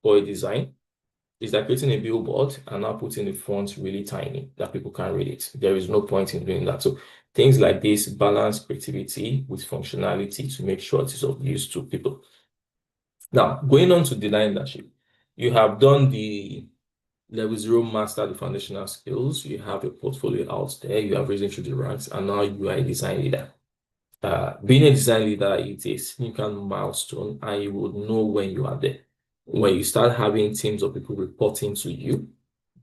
for a design is like creating a billboard and now putting the font really tiny that people can read it. There is no point in doing that. So things like this balance creativity with functionality to make sure it is of use to people. Now, going on to design leadership, you have done the level zero master the foundational skills. You have a portfolio out there. You have risen through the ranks, and now you are a design leader. Being a design leader is a significant milestone, and you would know when you are there. When you start having teams of people reporting to you,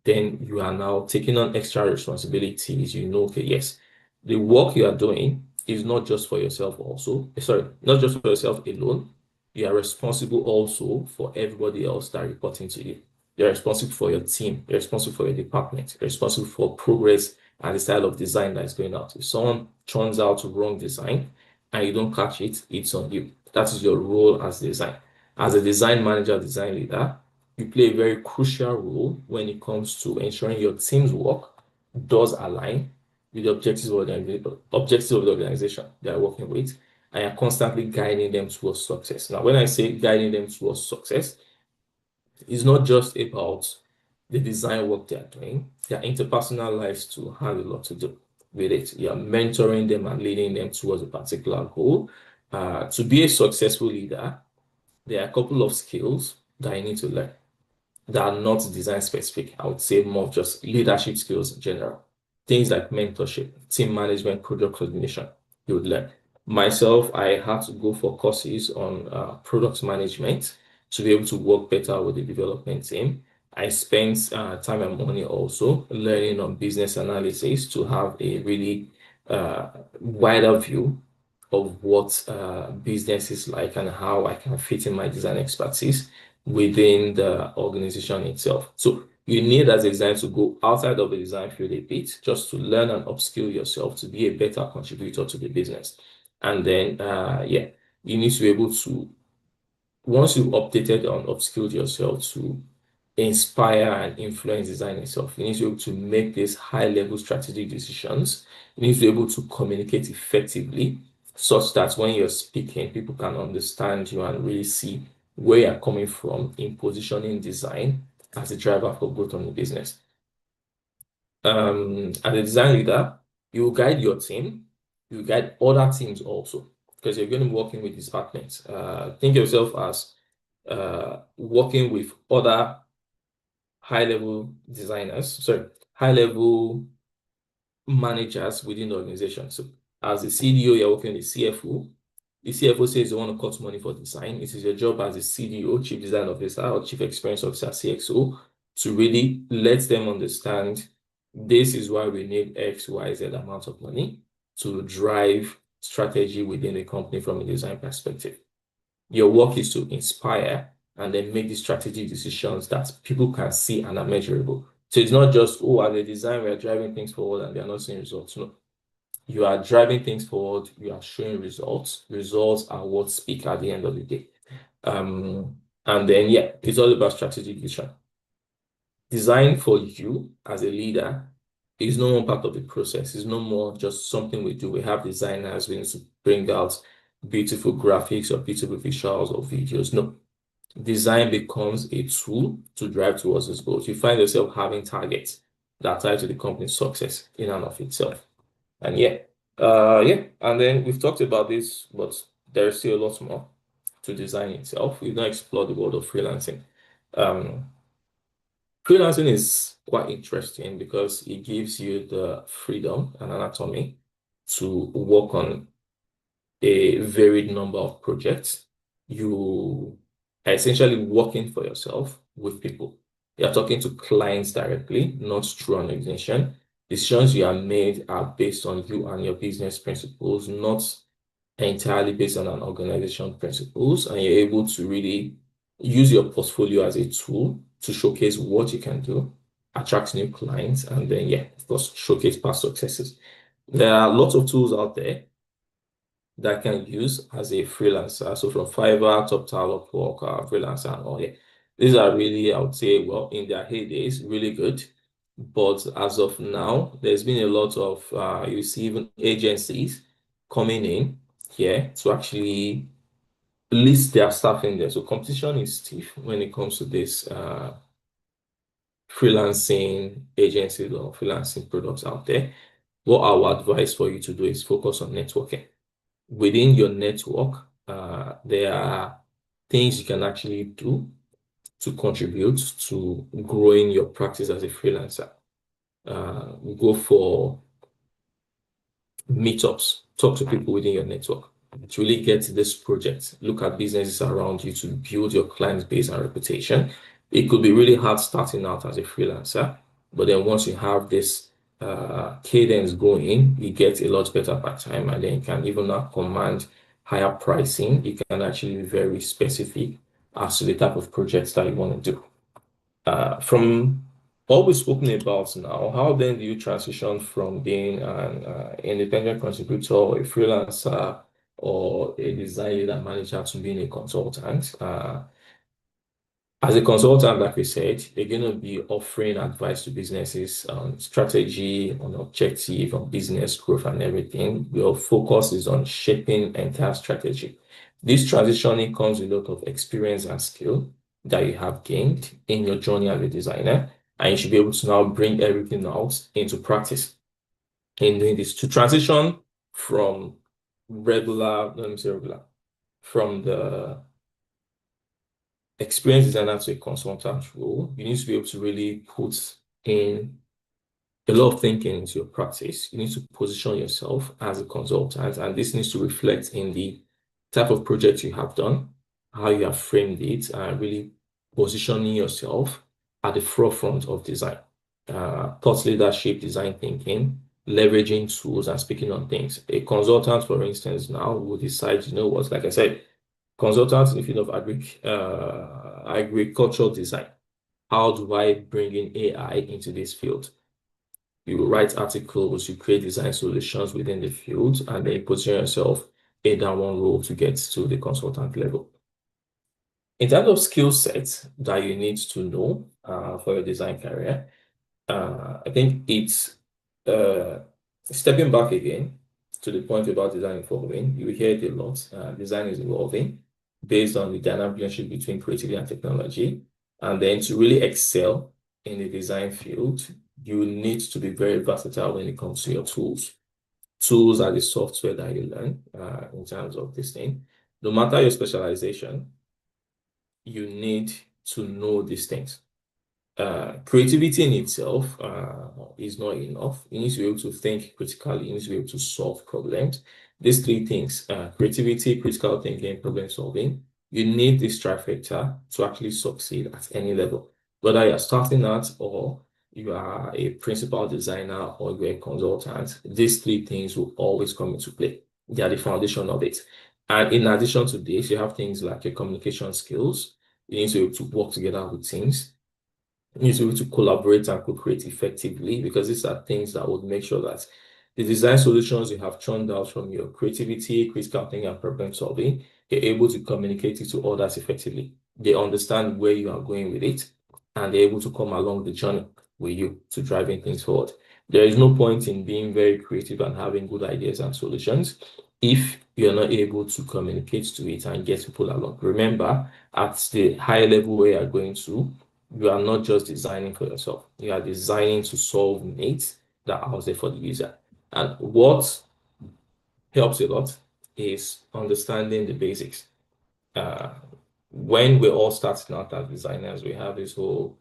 then you are now taking on extra responsibilities. You know, okay, yes, the work you are doing is not just for yourself also. Sorry, not just for yourself alone. You are responsible also for everybody else that are reporting to you. You're responsible for your team. You're responsible for your department. You're responsible for progress and the style of design that is going out. If someone churns out wrong design and you don't catch it, it's on you. That is your role as design. As a design manager, design leader, you play a very crucial role when it comes to ensuring your team's work does align with the objectives of the organization they are working with, and you're constantly guiding them towards success. Now, when I say guiding them towards success, it's not just about the design work they are doing. Their interpersonal lives too have a lot to do with it. You're mentoring them and leading them towards a particular goal. To be a successful leader, there are a couple of skills that you need to learn that are not design specific. I would say more of just leadership skills in general. Things like mentorship, team management, project coordination, you would learn. Myself, I had to go for courses on product management to be able to work better with the development team. I spent time and money also learning on business analysis to have a really wider view of what business is like and how I can fit in my design expertise within the organization itself. So you need as a designer to go outside of the design field a bit just to learn and upskill yourself to be a better contributor to the business. And then, yeah, you need to be able to, once you've updated and upskilled yourself to inspire and influence design itself, you need to be able to make these high level strategic decisions. You need to be able to communicate effectively such that when you're speaking, people can understand you and really see where you're coming from in positioning design as a driver for growth on the business. As a design leader, you will guide your team, you will guide other teams also, because you're going to be working with departments. Think of yourself as working with other high-level designers, sorry, high-level managers within the organization. So as a CDO, you're working with the CFO. The CFO says you want to cut money for design. It is your job as a CDO, Chief Design Officer, or Chief Experience Officer, CXO, to really let them understand this is why we need X, Y, Z amount of money to drive strategy within the company from a design perspective. Your work is to inspire and then make the strategic decisions that people can see and are measurable. So it's not just, oh, as a design, we are driving things forward and they are not seeing results. No, you are driving things forward, you are showing results. Results are what speak at the end of the day. And then, yeah, it's all about strategic vision. Design for you as a leader is no more part of the process. It's no more just something we do. We have designers, we need to bring out beautiful graphics or beautiful visuals or videos. No, design becomes a tool to drive towards those goals. You find yourself having targets that tie to the company's success in and of itself. And yeah, yeah. And then we've talked about this, but there's still a lot more to design itself. We've not explored the world of freelancing. Um, Freelancing is quite interesting because it gives you the freedom and autonomy to work on a varied number of projects. You are essentially working for yourself with people. You're talking to clients directly, not through an organization. Decisions you are made are based on you and your business principles, not entirely based on an organization principles. And you're able to really use your portfolio as a tool to showcase what you can do, attract new clients, and then, yeah, of course, showcase past successes. There are lots of tools out there that I can use as a freelancer. So from Fiverr, TopTal, Upwork, Freelancer, and all. Yeah, these are really, I would say, well, in their heydays, really good. But as of now, there's been a lot of you see even agencies coming in here to actually list their staff in there. So competition is stiff when it comes to this freelancing agencies or freelancing products out there. What I would advise for you to do is focus on networking. Within your network, there are things you can actually do to contribute to growing your practice as a freelancer. Go for meetups, talk to people within your network to really get this project. Look at businesses around you to build your client base and reputation. It could be really hard starting out as a freelancer, but then once you have this cadence going, you get a lot better part time, and then you can even now command higher pricing. You can actually be very specific as to the type of projects that you want to do. From what we've spoken about now, how then do you transition from being an independent contributor, a freelancer, or a design leader manager to being a consultant? As a consultant, like we said, you're going to be offering advice to businesses on strategy, on objective, on business growth, and everything. Your focus is on shaping entire strategy. This transitioning comes with a lot of experience and skill that you have gained in your journey as a designer, and you should be able to now bring everything out into practice in doing this to transition from let me say regular, from the experienced designer to a consultant role, you need to be able to really put in a lot of thinking into your practice. You need to position yourself as a consultant, and this needs to reflect in the type of project you have done, how you have framed it, and really positioning yourself at the forefront of design. Thought leadership, design thinking, leveraging tools, and speaking on things. A consultant, for instance, now will decide, you know what, like I said, consultants in the field of agricultural design. How do I bring in AI into this field? You write articles, you create design solutions within the field, and then you position yourself in that one role to get to the consultant level. In terms of skill sets that you need to know for your design career, I think it's stepping back again to the point about design evolving. You hear it a lot. Design is evolving based on the dynamic relationship between creativity and technology. And then to really excel in the design field, you need to be very versatile when it comes to your tools. Tools are the software that you learn in terms of this thing. No matter your specialization, you need to know these things. Creativity in itself is not enough. You need to be able to think critically. You need to be able to solve problems. These three things, creativity, critical thinking, problem solving, you need this trifecta to actually succeed at any level. Whether you're starting out or you are a principal designer or you're a consultant, these three things will always come into play. They are the foundation of it. And in addition to this, you have things like your communication skills. You need to be able to work together with teams. You need to be able to collaborate and co-create effectively, because these are things that would make sure that the design solutions you have churned out from your creativity, critical thinking, and problem solving, you're able to communicate it to others effectively. They understand where you are going with it, and they're able to come along the journey with you to driving things forward. There is no point in being very creative and having good ideas and solutions if you're not able to communicate to it and get people along. Remember, at the high level where you're going to, you are not just designing for yourself. You are designing to solve needs that are out there for the user. And what helps a lot is understanding the basics. When we're all starting out as designers, we have this whole,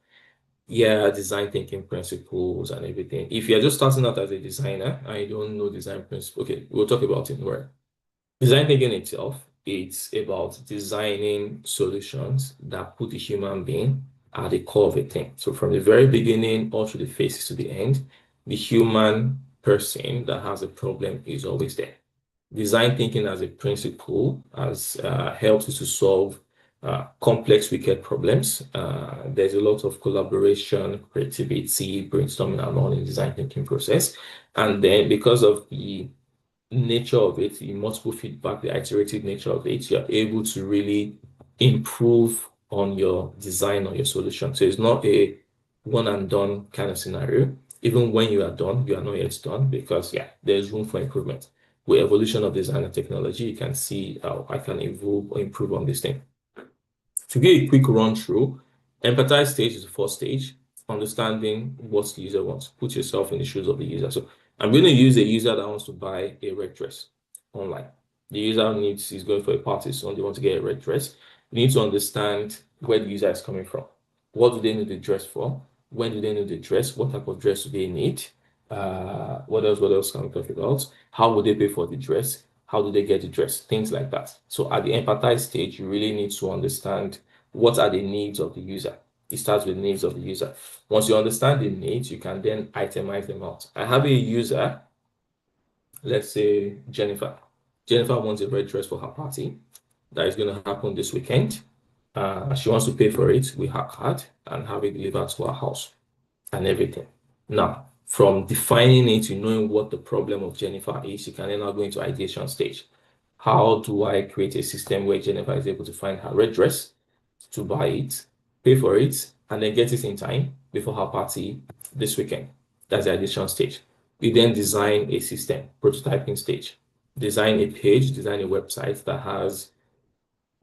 design thinking principles and everything. If you're just starting out as a designer and you don't know design principles, okay, we'll talk about it where. Design thinking itself, it's about designing solutions that put the human being at the core of a thing. So from the very beginning all through the phases to the end, the human person that has a problem is always there. Design thinking as a principle has helped us to solve complex, wicked problems. There's a lot of collaboration, creativity, brainstorming along in the design thinking process. And then because of the nature of it, the multiple feedback, the iterative nature of it, you're able to really improve on your design or your solution. So it's not a one and done kind of scenario. Even when you are done, you are not yet done, because there's room for improvement. with evolution of design and technology, you can see how I can evolve or improve on this thing. To give a quick run through, empathize stage is the first stage, understanding what the user wants. Put yourself in the shoes of the user. So I'm going to use a user that wants to buy a red dress online. The user is going for a party, so they want to get a red dress. You need to understand where the user is coming from. What do they need the dress for? When do they need the dress? What type of dress do they need? What else can we talk about? How would they pay for the dress? How do they get the dress? Things like that. So at the empathize stage, you really need to understand what are the needs of the user. It starts with needs of the user. Once you understand the needs, you can then itemize them out. I have a user, let's say Jennifer. Jennifer wants a red dress for her party that is going to happen this weekend. She wants to pay for it with her card and have it delivered to her house and everything. Now, from defining it to knowing what the problem of Jennifer is, you can then now go into ideation stage. How do I create a system where Jennifer is able to find her red dress, to buy it, pay for it, and then get it in time before her party this weekend? That's the ideation stage. We then design a system, prototyping stage. Design a page, design a website that has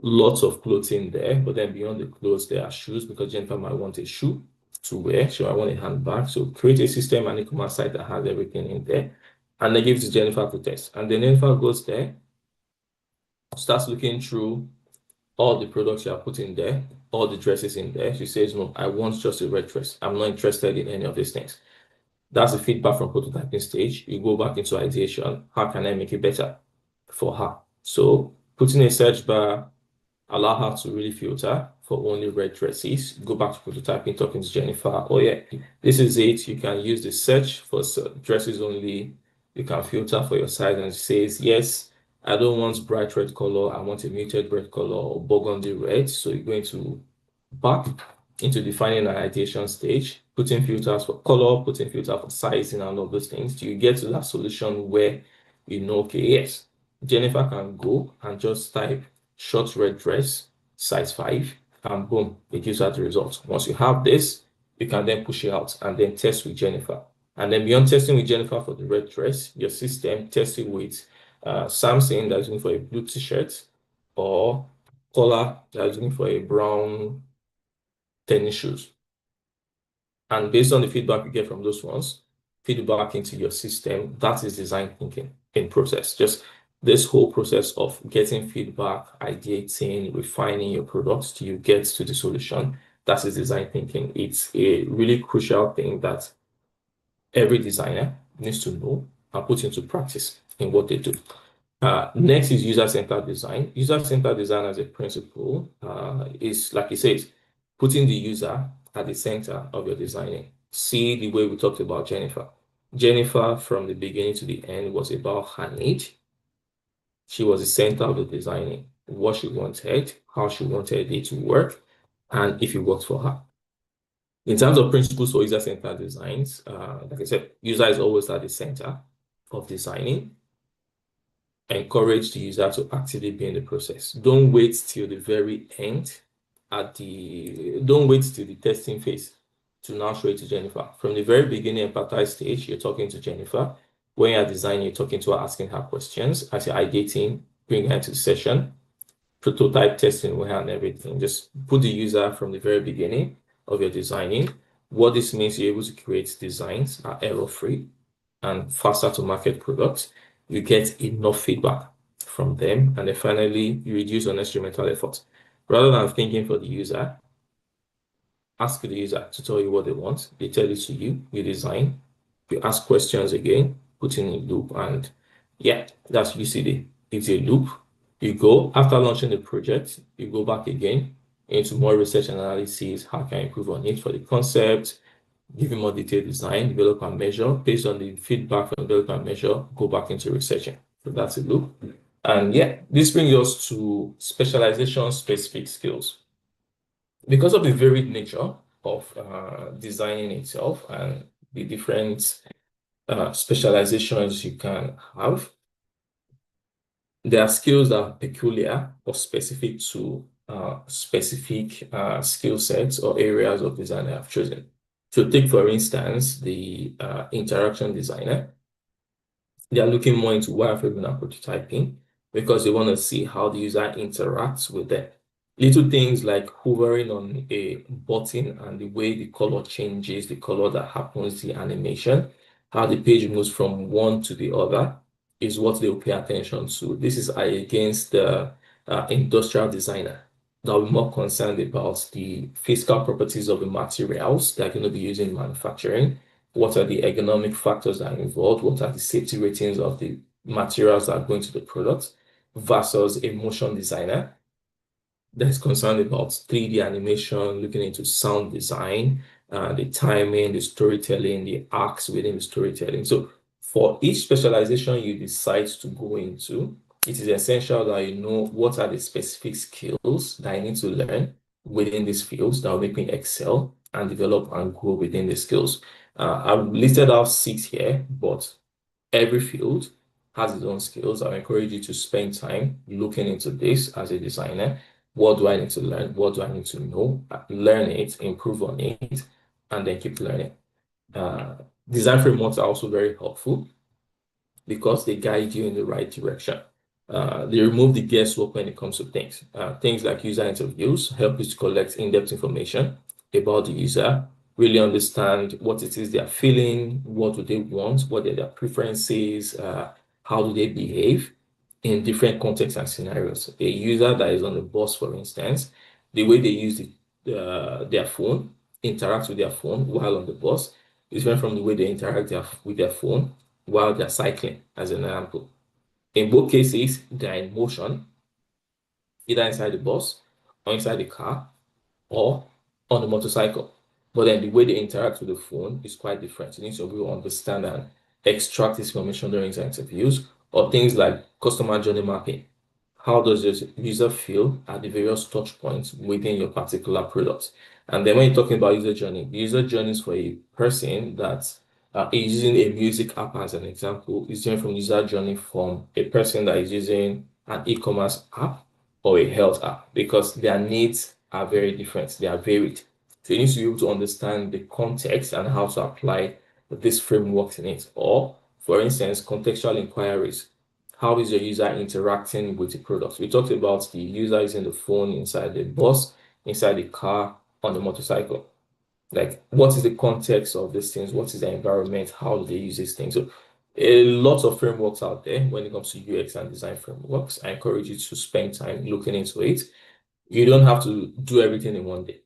lots of clothing there, but then beyond the clothes, there are shoes because Jennifer might want a shoe to wear. So I want a handbag. So create a system and e-commerce site that has everything in there. And then give it to Jennifer to test. And then Jennifer goes there, starts looking through all the products you are putting there, all the dresses in there. She says, no, I want just a red dress. I'm not interested in any of these things. That's the feedback from prototyping stage. You go back into ideation. How can I make it better for her? So putting a search bar, allow her to really filter for only red dresses. Go back to prototyping, talking to Jennifer. Oh yeah, this is it. You can use the search for dresses only. You can filter for your size and it says, yes, I don't want bright red color. I want a muted red color or burgundy red. So you're going to back into defining an ideation stage, putting filters for color, putting filter for sizing and all those things. Do you get to that solution where you know, okay, yes, Jennifer can go and just type short red dress, size 5, and boom, it gives her the result. Once you have this, you can then push it out and then test with Jennifer. And then beyond testing with Jennifer for the red dress, your system tests it with Samson that's looking for a blue t-shirt or Collar that's looking for a brown tennis shoes. And based on the feedback you get from those ones, feedback into your system. That is design thinking in process. Just this whole process of getting feedback, ideating, refining your products till you get to the solution. That is design thinking. It's a really crucial thing that every designer needs to know and put into practice in what they do. Next is user-centered design. User-centered design as a principle is, like it says, putting the user at the center of your designing. See the way we talked about Jennifer. Jennifer, from the beginning to the end, was about her need. She was the center of the designing, what she wanted, how she wanted it to work, and if it worked for her. In terms of principles for user-centered designs, like I said, user is always at the center of designing. Encourage the user to actively be in the process. Don't wait till the very end don't wait till the testing phase to now show it to Jennifer. From the very beginning, empathize stage, you're talking to Jennifer. When you're designing, you're talking to her, asking her questions. As you're ideating, bring her to the session, prototype testing with her and everything. Just put the user from the very beginning of your designing. What this means, you're able to create designs that are error-free and faster to market products. You get enough feedback from them. And then finally, you reduce unnecessary mental effort. Rather than thinking for the user, ask the user to tell you what they want. They tell it to you, you design, you ask questions again, put in a loop, and yeah, that's UCD. It's a loop. You go, after launching the project, you go back again into more research and analysis. How can I improve on it for the concept? Give you more detailed design, develop and measure. Based on the feedback from develop and measure, go back into researching. So that's a loop. And yeah, this brings us to specialization specific skills. Because of the varied nature of designing itself and the different specializations you can have, there are skills that are peculiar or specific to specific skill sets or areas of design I have chosen. So take, for instance, the interaction designer. They are looking more into wireframing and prototyping because they want to see how the user interacts with them. Little things like hovering on a button and the way the color changes, the color that happens, the animation, how the page moves from one to the other is what they'll pay attention to. This is against the industrial designer that will be more concerned about the physical properties of the materials they're going to be using in manufacturing. What are the ergonomic factors that are involved? What are the safety ratings of the materials that are going to the product versus a motion designer that is concerned about 3D animation, looking into sound design, the timing, the storytelling, the arcs within the storytelling. So for each specialization you decide to go into, it is essential that you know what are the specific skills that I need to learn within these fields that will make me excel and develop and grow within the skills. I've listed out 6 here, but every field has its own skills. I encourage you to spend time looking into this as a designer. What do I need to learn? What do I need to know? Learn it, improve on it, and then keep learning. Uh, Design frameworks are also very helpful because they guide you in the right direction. They remove the guesswork when it comes to things. Things like user interviews help you to collect in-depth information about the user, really understand what it is they're feeling, what do they want, what are their preferences, how do they behave in different contexts and scenarios. A user that is on the bus, for instance, the way they use their phone, interact with their phone while on the bus is different from the way they interact with their phone while they're cycling, as an example. In both cases, they're in motion, either inside the bus or inside the car or on the motorcycle. But then the way they interact with the phone is quite different. You need to really understand and extract this information during interviews, or things like customer journey mapping. How does the user feel at the various touch points within your particular product? And then when you're talking about user journey, the user journey is for a person that is using a music app as an example, is different from user journey from a person that is using an e-commerce app or a health app, because their needs are very different. They are varied. So you need to be able to understand the context and how to apply this framework in it. Or, for instance, contextual inquiries. How is your user interacting with the product? We talked about the user using the phone inside the bus, inside the car, on the motorcycle. Like, what is the context of these things? What is the environment? How do they use these things? So, a lot of frameworks out there when it comes to UX and design frameworks. I encourage you to spend time looking into it. You don't have to do everything in one day.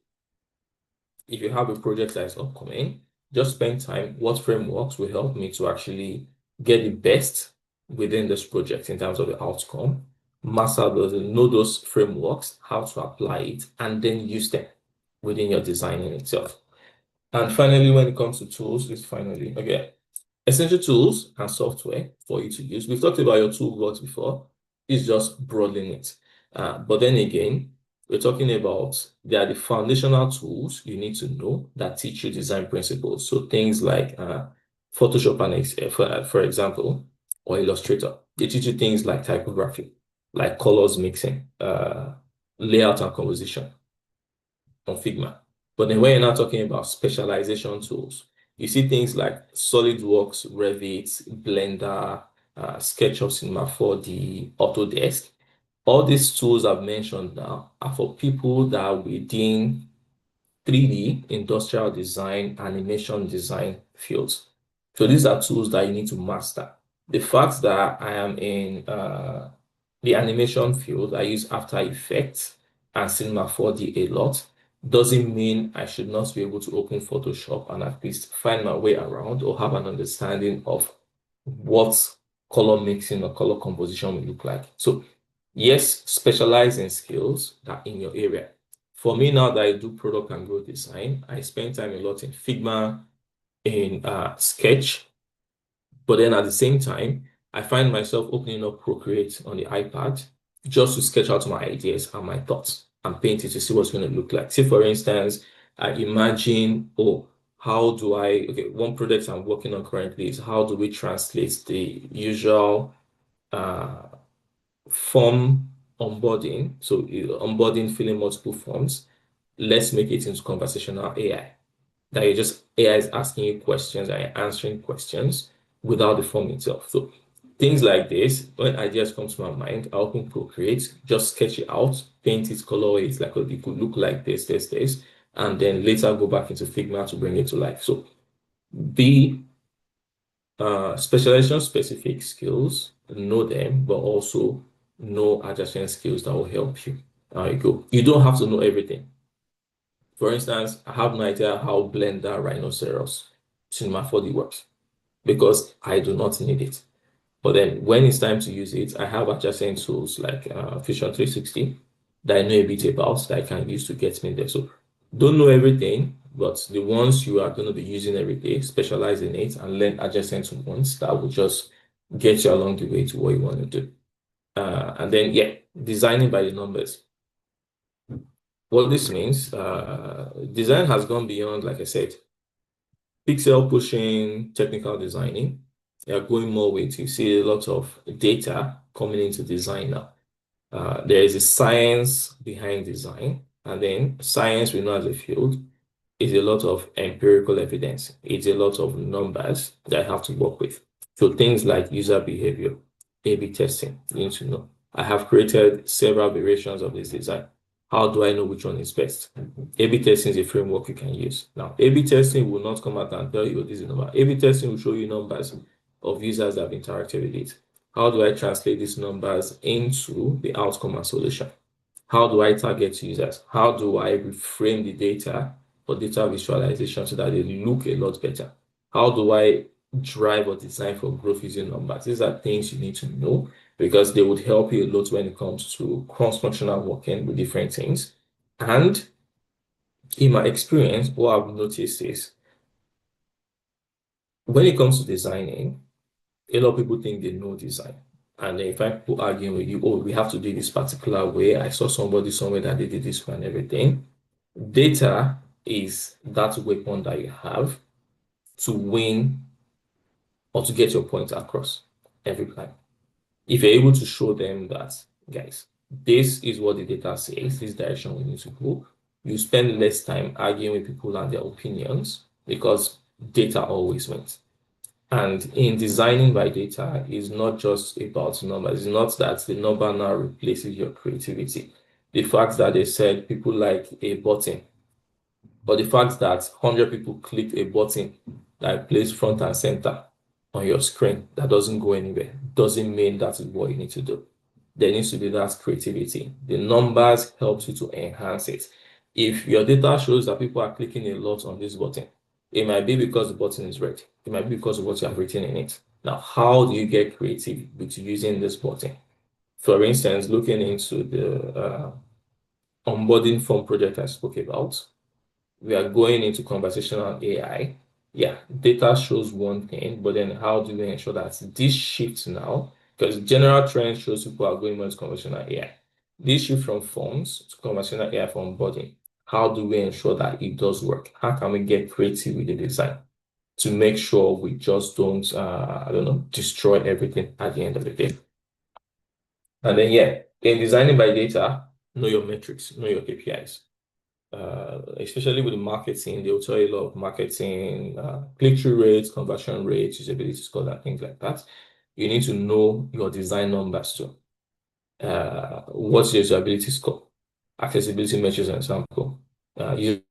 If you have a project that is upcoming, just spend time. What frameworks will help me to actually get the best within this project in terms of the outcome? Master those, know those frameworks, how to apply it, and then use them within your designing itself. And finally, when it comes to tools, okay, essential tools and software for you to use. We've talked about your toolbox before. It's just broadening it. But then again, we're talking about they are the foundational tools you need to know that teach you design principles. So things like Photoshop and for example, or Illustrator. They teach you things like typography, like colors mixing, layout and composition on Figma. But then when you're not talking about specialization tools, you see things like SolidWorks, Revit, Blender, SketchUp, Cinema 4D, Autodesk. All these tools I've mentioned now are for people that are within 3D, industrial design, animation design fields. So these are tools that you need to master. The fact that I am in the animation field, I use After Effects and Cinema 4D a lot, doesn't mean I should not be able to open Photoshop and at least find my way around or have an understanding of what color mixing or color composition will look like. So yes, specialize in skills that in your area. For me now that I do product and growth design, I spend time a lot in Figma, in Sketch, but then at the same time, I find myself opening up Procreate on the iPad just to sketch out my ideas and my thoughts and paint it to see what's going to look like. Say, for instance, I imagine, oh, okay, one project I'm working on currently is how do we translate the usual form onboarding, so onboarding filling multiple forms, let's make it into conversational AI. That you just AI is asking you questions and you're answering questions without the form itself. So things like this, when ideas come to my mind, I open Procreate, just sketch it out, paint it, color it, like it could look like this, and then later go back into Figma to bring it to life. So be specialization specific skills, know them, but also know adjacent skills that will help you. There you go. You don't have to know everything. For instance, I have no idea how Blender Rhinoceros Cinema 4D works because I do not need it. But then when it's time to use it, I have adjacent tools like Fusion 360 that I know a bit about that I can use to get me there. So don't know everything, but the ones you are going to be using every day, specialize in it and learn adjacent ones that will just get you along the way to what you want to do. And then, yeah, designing by the numbers. What this means, design has gone beyond, like I said, pixel pushing, technical designing. They are going more with, you see a lot of data coming into design now. There is a science behind design, and then science we know as a field is a lot of empirical evidence. It's a lot of numbers that I have to work with. So things like user behavior, A/B testing, you need to know. I have created several variations of this design. How do I know which one is best? A/B testing is a framework you can use. Now, A/B testing will not come out and tell you this is a number. A/B testing will show you numbers of users that have interacted with it. How do I translate these numbers into the outcome and solution? How do I target users? How do I reframe the data for data visualization so that they look a lot better? How do I drive or design for growth using numbers? These are things you need to know because they would help you a lot when it comes to cross-functional working with different things. And in my experience, what I've noticed is when it comes to designing, a lot of people think they know design. And then if I people arguing with you, oh, we have to do this particular way. I saw somebody somewhere that they did this way and everything. Data is that weapon that you have to win or to get your point across every time. If you're able to show them that, guys, this is what the data says, this direction we need to go, you spend less time arguing with people and their opinions because data always wins. And in designing by data is not just about numbers. It's not that the number now replaces your creativity. The fact that they said people like a button, but the fact that 100 people click a button that plays front and center on your screen that doesn't go anywhere doesn't mean that is what you need to do. There needs to be that creativity. The numbers helps you to enhance it. If your data shows that people are clicking a lot on this button, it might be because the button is red. It might be because of what you have written in it. Now, how do you get creative with using this button? For instance, looking into the onboarding form project I spoke about, we are going into conversational AI. Yeah, data shows one thing, but then how do we ensure that this shift now, because general trend shows people are going more to conversational AI. This shift from forms to conversational AI for onboarding, how do we ensure that it does work? How can we get creative with the design to make sure we just don't, I don't know, destroy everything at the end of the day? And then, yeah, in designing by data, know your metrics, know your KPIs. Especially with the marketing, they'll tell you a lot of marketing, click-through rates, conversion rates, usability scores, and things like that. You need to know your design numbers too. What's your usability score? Accessibility measures, an example. User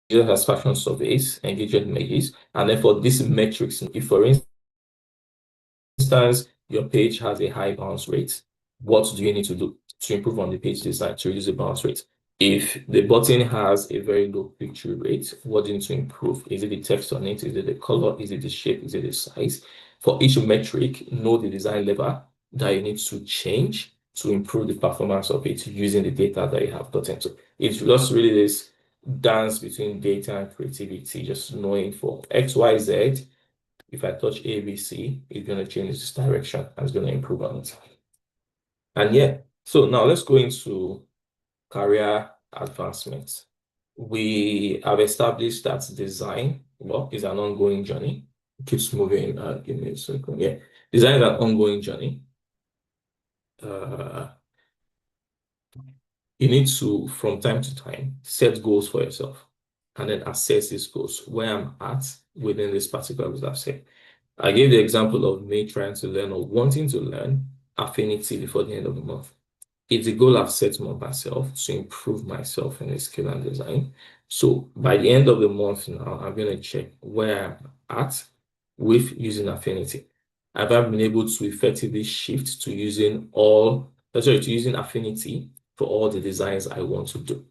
satisfaction surveys, engagement measures, and then for these metrics, if for instance, your page has a high bounce rate, what do you need to do to improve on the page design to reduce the bounce rate? If the button has a very low click-through rate, what do you need to improve? Is it the text on it? Is it the color? Is it the shape? Is it the size? For each metric, know the design level that you need to change to improve the performance of it using the data that you have gotten to. It's just really this dance between data and creativity, just knowing for X, Y, Z, if I touch ABC, it's going to change this direction and it's going to improve on it. And yeah, so now let's go into career advancement. We have established that design, well, is an ongoing journey. It keeps moving. Give me a second. Yeah, design is an ongoing journey. Uh, You need to, from time to time, set goals for yourself and then assess these goals, where I'm at within this particular goals I've set. I gave the example of me trying to learn or wanting to learn Affinity before the end of the month. It's a goal I've set for myself to improve myself in the skill and design. So by the end of the month now, I'm going to check where I'm at with using Affinity. Have I been able to effectively shift to using to using Affinity for all the designs I want to do?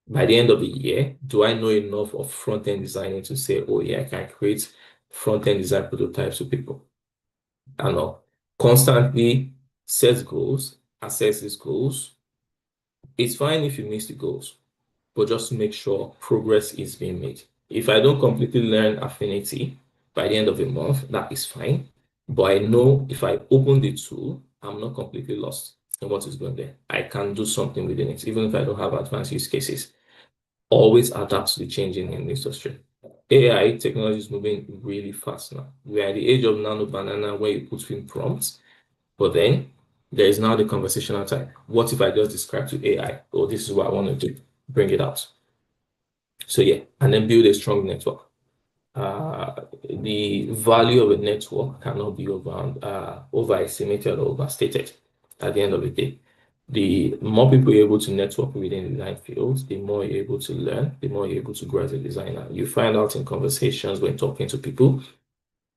By the end of the year, do I know enough of front-end designing to say, oh yeah, I can create front-end design prototypes for people? I know. Constantly set goals, assess these goals. It's fine if you miss the goals, but just make sure progress is being made. If I don't completely learn Affinity by the end of the month, that is fine. But I know if I open the tool, I'm not completely lost in what is going there. I can do something within it, even if I don't have advanced use cases. Always adapt to the changing in the industry. AI technology is moving really fast now. We are at the age of nano banana where you put in prompts, but then there is now the conversational type. What if I just describe to AI, oh, this is what I want to do, bring it out. So yeah, and then build a strong network. The value of a network cannot be overestimated or overstated at the end of the day. The more people you're able to network within the design fields, the more you're able to learn, the more you're able to grow as a designer. You find out in conversations when talking to people,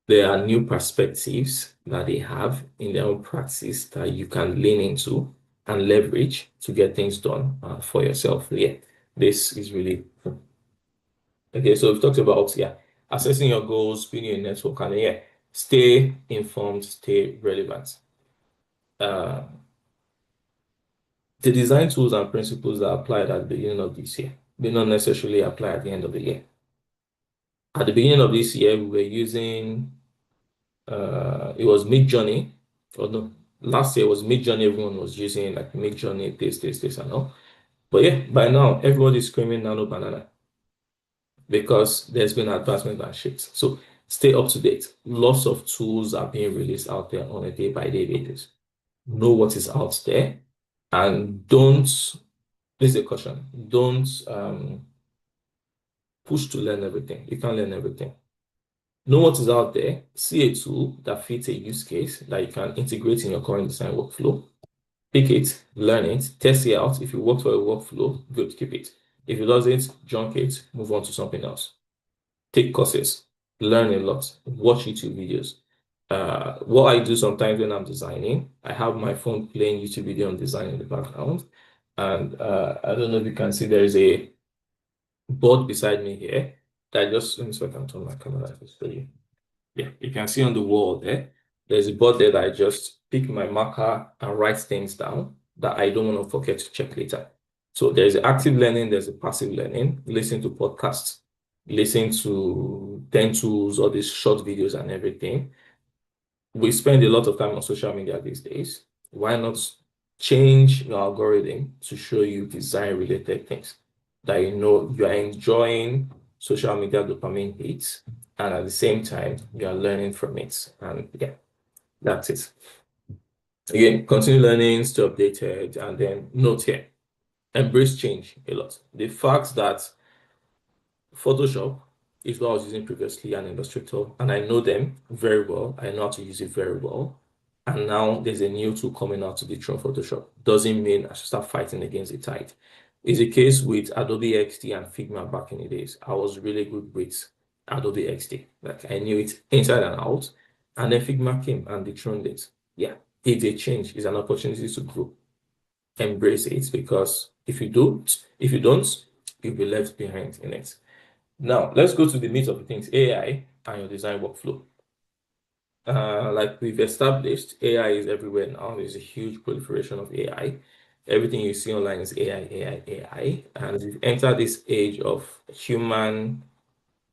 there are new perspectives that they have in their own practice that you can lean into and leverage to get things done for yourself. Yeah, this is really okay. So we've talked about assessing your goals, building a network, and stay informed, stay relevant. Uh, the design tools and principles that applied at the beginning of this year may not necessarily apply at the end of the year. At the beginning of this year, we were using it was Midjourney. Or no, last year was Midjourney. Everyone was using like Midjourney, this, and all. But yeah, by now everybody's screaming Nano Banana because there's been advancement and shifts. So stay up to date. Lots of tools are being released out there on a day-by-day basis. Know what is out there, and don't. This is a caution. Don't push to learn everything. You can't learn everything. Know what is out there. See a tool that fits a use case that you can integrate in your current design workflow. Pick it, learn it, test it out. If it works for a workflow, good, keep it. If it doesn't, junk it, move on to something else. Take courses, learn a lot, watch YouTube videos. What I do sometimes when I'm designing, I have my phone playing YouTube video on design in the background. And I don't know if you can see there is a board beside me here that just, let me see if I can turn my camera to show you. Yeah, you can see on the wall there, there's a board there that I just pick my marker and write things down that I don't want to forget to check later. So there's active learning, there's a passive learning, listen to podcasts, listen to 10 tools, all these short videos and everything. We spend a lot of time on social media these days. Why not change your algorithm to show you design related things that you know you are enjoying social media dopamine hits, and at the same time you are learning from it. And yeah, that's it. Again, continue learning, stay updated, and then note here, embrace change a lot. The fact that Photoshop is what I was using previously and Illustrator, and I know them very well. I know how to use it very well. And now there's a new tool coming out to dethrone Photoshop. Doesn't mean I should start fighting against the tide. It's a case with Adobe XD and Figma back in the days. I was really good with Adobe XD. Like I knew it inside and out. And then Figma came and dethroned it. Yeah, it's a change. It's an opportunity to grow. Embrace it because if you don't, you'll be left behind in it. Now, let's go to the meat of the things, AI and your design workflow. Like we've established, AI is everywhere now. There's a huge proliferation of AI. Everything you see online is AI, AI, AI. And we've entered this age of human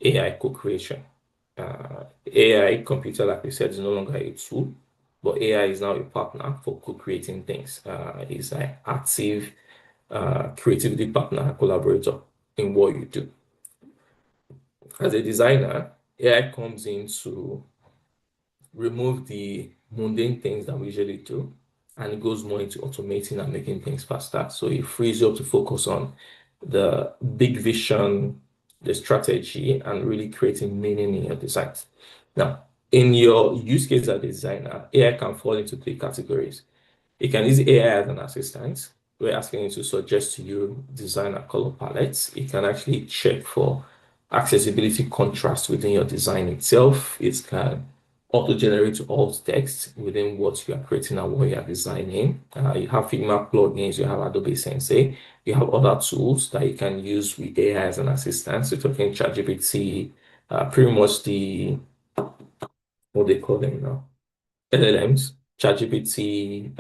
AI co-creation. AI computer, like we said, is no longer a tool, but AI is now a partner for co-creating things. It's an active creativity partner, collaborator in what you do. As a designer, AI comes in to remove the mundane things that we usually do and it goes more into automating and making things faster. So it frees you up to focus on the big vision, the strategy, and really creating meaning in your designs. Now, in your use case as a designer, AI can fall into three categories. You can use AI as an assistant. We're asking it to suggest to you design and color palettes. It can actually check for accessibility contrast within your design itself. It can auto-generate alt text within what you are creating and what you are designing. You have Figma plugins, you have Adobe Sensei, you have other tools that you can use with AI as an assistant. So talking ChatGPT, pretty much what they call them now, LLMs, ChatGPT,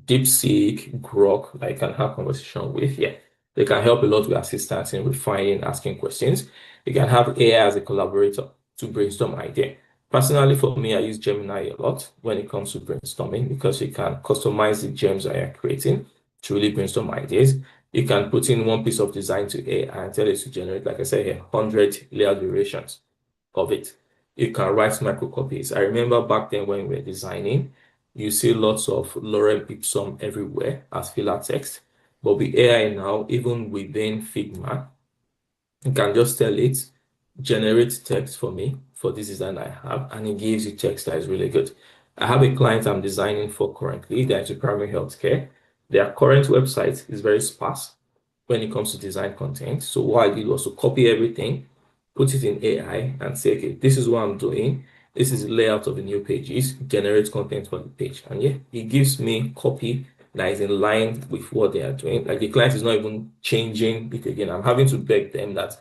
DeepSeek, Grok, that you can have conversation with. Yeah, they can help a lot with assistance in refining, asking questions. You can have AI as a collaborator to brainstorm idea. Personally, for me, I use Gemini a lot when it comes to brainstorming because you can customize the gems that you're creating to really brainstorm ideas. You can put in one piece of design to AI and tell it to generate, like I said here, 100 layer variations of it. You can write micro copies. I remember back then when we were designing, you see lots of Lorem Ipsum everywhere as filler text. But with AI now, even within Figma, you can just tell it, generate text for me for this design I have, and it gives you text that is really good. I have a client I'm designing for currently. They're into primary healthcare. Their current website is very sparse when it comes to design content. So what I did was to copy everything, put it in AI, and say, okay, this is what I'm doing. This is the layout of the new pages, generate content for the page. And yeah, it gives me copy that is in line with what they are doing. Like the client is not even changing it again. I'm having to beg them that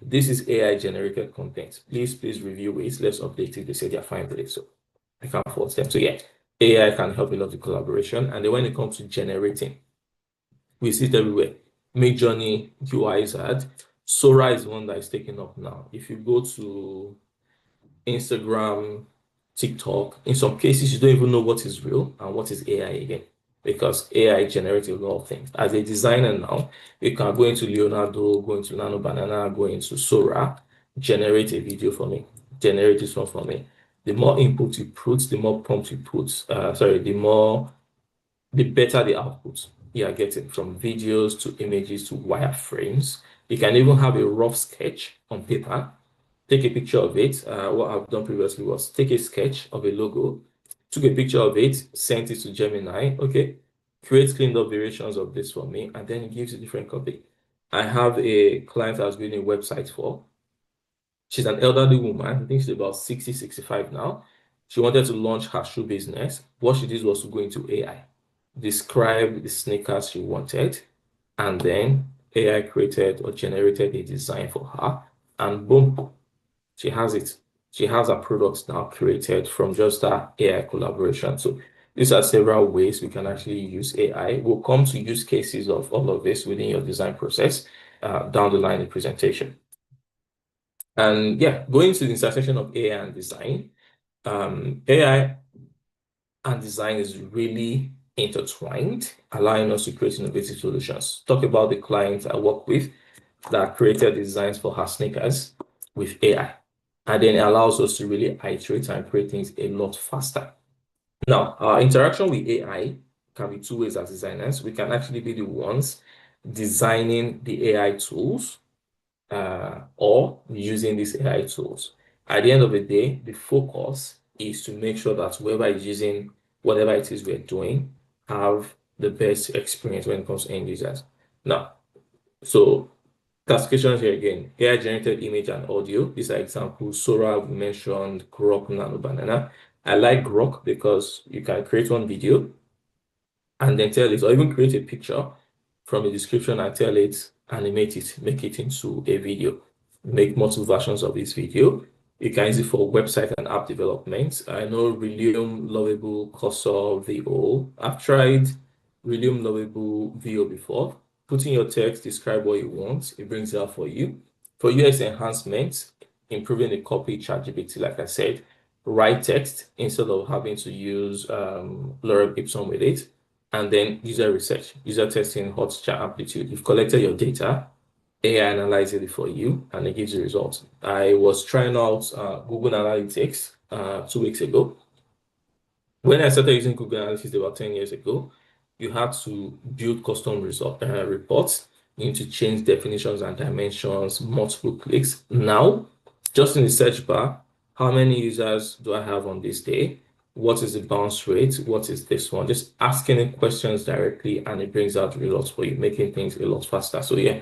this is AI generated content. Please review it. Let's update it. They say they're fine with it. So I can't force them. So yeah, AI can help a lot with collaboration. And then when it comes to generating, we see it everywhere. Midjourney UI is ad. Sora is one that is taking up now. If you go to Instagram, TikTok, in some cases, you don't even know what is real and what is AI again, because AI generates a lot of things. As a designer now, you can go into Leonardo, go into Nano Banana, go into Sora, generate a video for me, generate this one for me. The more input you put, the more prompt you put, the better the output you are getting, from videos to images to wireframes. You can even have a rough sketch on paper, take a picture of it. What I've done previously was take a sketch of a logo, took a picture of it, sent it to Gemini. Okay, create cleaned up variations of this for me, and then it gives you a different copy. I have a client I was building a website for. She's an elderly woman. I think she's about 60, 65 now. She wanted to launch her shoe business. What she did was to go into AI, describe the sneakers she wanted, and then AI created or generated a design for her, and boom, she has it. She has her products now created from just that AI collaboration. So these are several ways we can actually use AI. We'll come to use cases of all of this within your design process down the line in the presentation. And yeah, going to the intersection of AI and design, AI and design is really intertwined, allowing us to create innovative solutions. Talk about the client I work with that created designs for her sneakers with AI. And then it allows us to really iterate and create things a lot faster. Now, our interaction with AI can be two ways as designers. We can actually be the ones designing the AI tools or using these AI tools. At the end of the day, the focus is to make sure that whoever is using whatever it is we're doing have the best experience when it comes to end users. Now, so classifications here again, AI generated image and audio. These are examples. Sora, we mentioned Grok, Nano Banana. I like Grok because you can create one video and then tell it, or even create a picture from a description and tell it, animate it, make it into a video, make multiple versions of this video. You can use it for website and app development. I know Relium, Lovable, Cursor, VO. I've tried Relium, Lovable, VO before. Put in your text, describe what you want, it brings it out for you. For UX enhancement, improving the copy, ChatGPT, like I said, write text instead of having to use Lorem Ipsum with it. And then user research, user testing, hot chat amplitude. You've collected your data, AI analyzes it for you, and it gives you results. I was trying out Google Analytics 2 weeks ago. When I started using Google Analytics about 10 years ago, you had to build custom reports. You need to change definitions and dimensions, multiple clicks. Now, just in the search bar, how many users do I have on this day? What is the bounce rate? What is this one? Just asking it questions directly, and it brings out results for you, making things a lot faster. So yeah,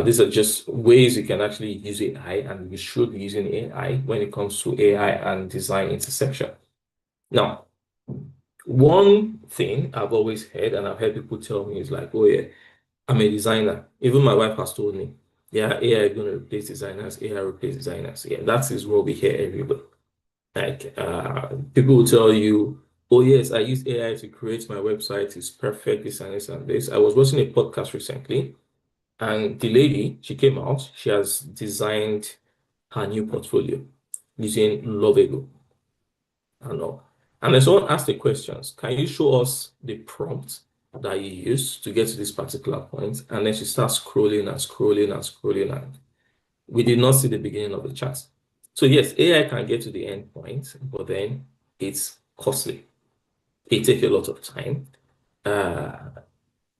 these are just ways you can actually use AI, and you should be using AI when it comes to AI and design intersection. Now, one thing I've always heard, and I've heard people tell me, is like, oh yeah, I'm a designer. Even my wife has told me, yeah, AI is going to replace designers, AI replace designers. Yeah, that is what we hear everywhere. Like, people will tell you, oh yes, I use AI to create my website. It's perfect, this and this and this. I was watching a podcast recently, and the lady, she came out, she has designed her new portfolio using Lovable and all. And then someone asked the questions, can you show us the prompt that you used to get to this particular point? And then she starts scrolling and scrolling and scrolling, and we did not see the beginning of the chat. So yes, AI can get to the end point, but then it's costly. It takes a lot of time. Uh,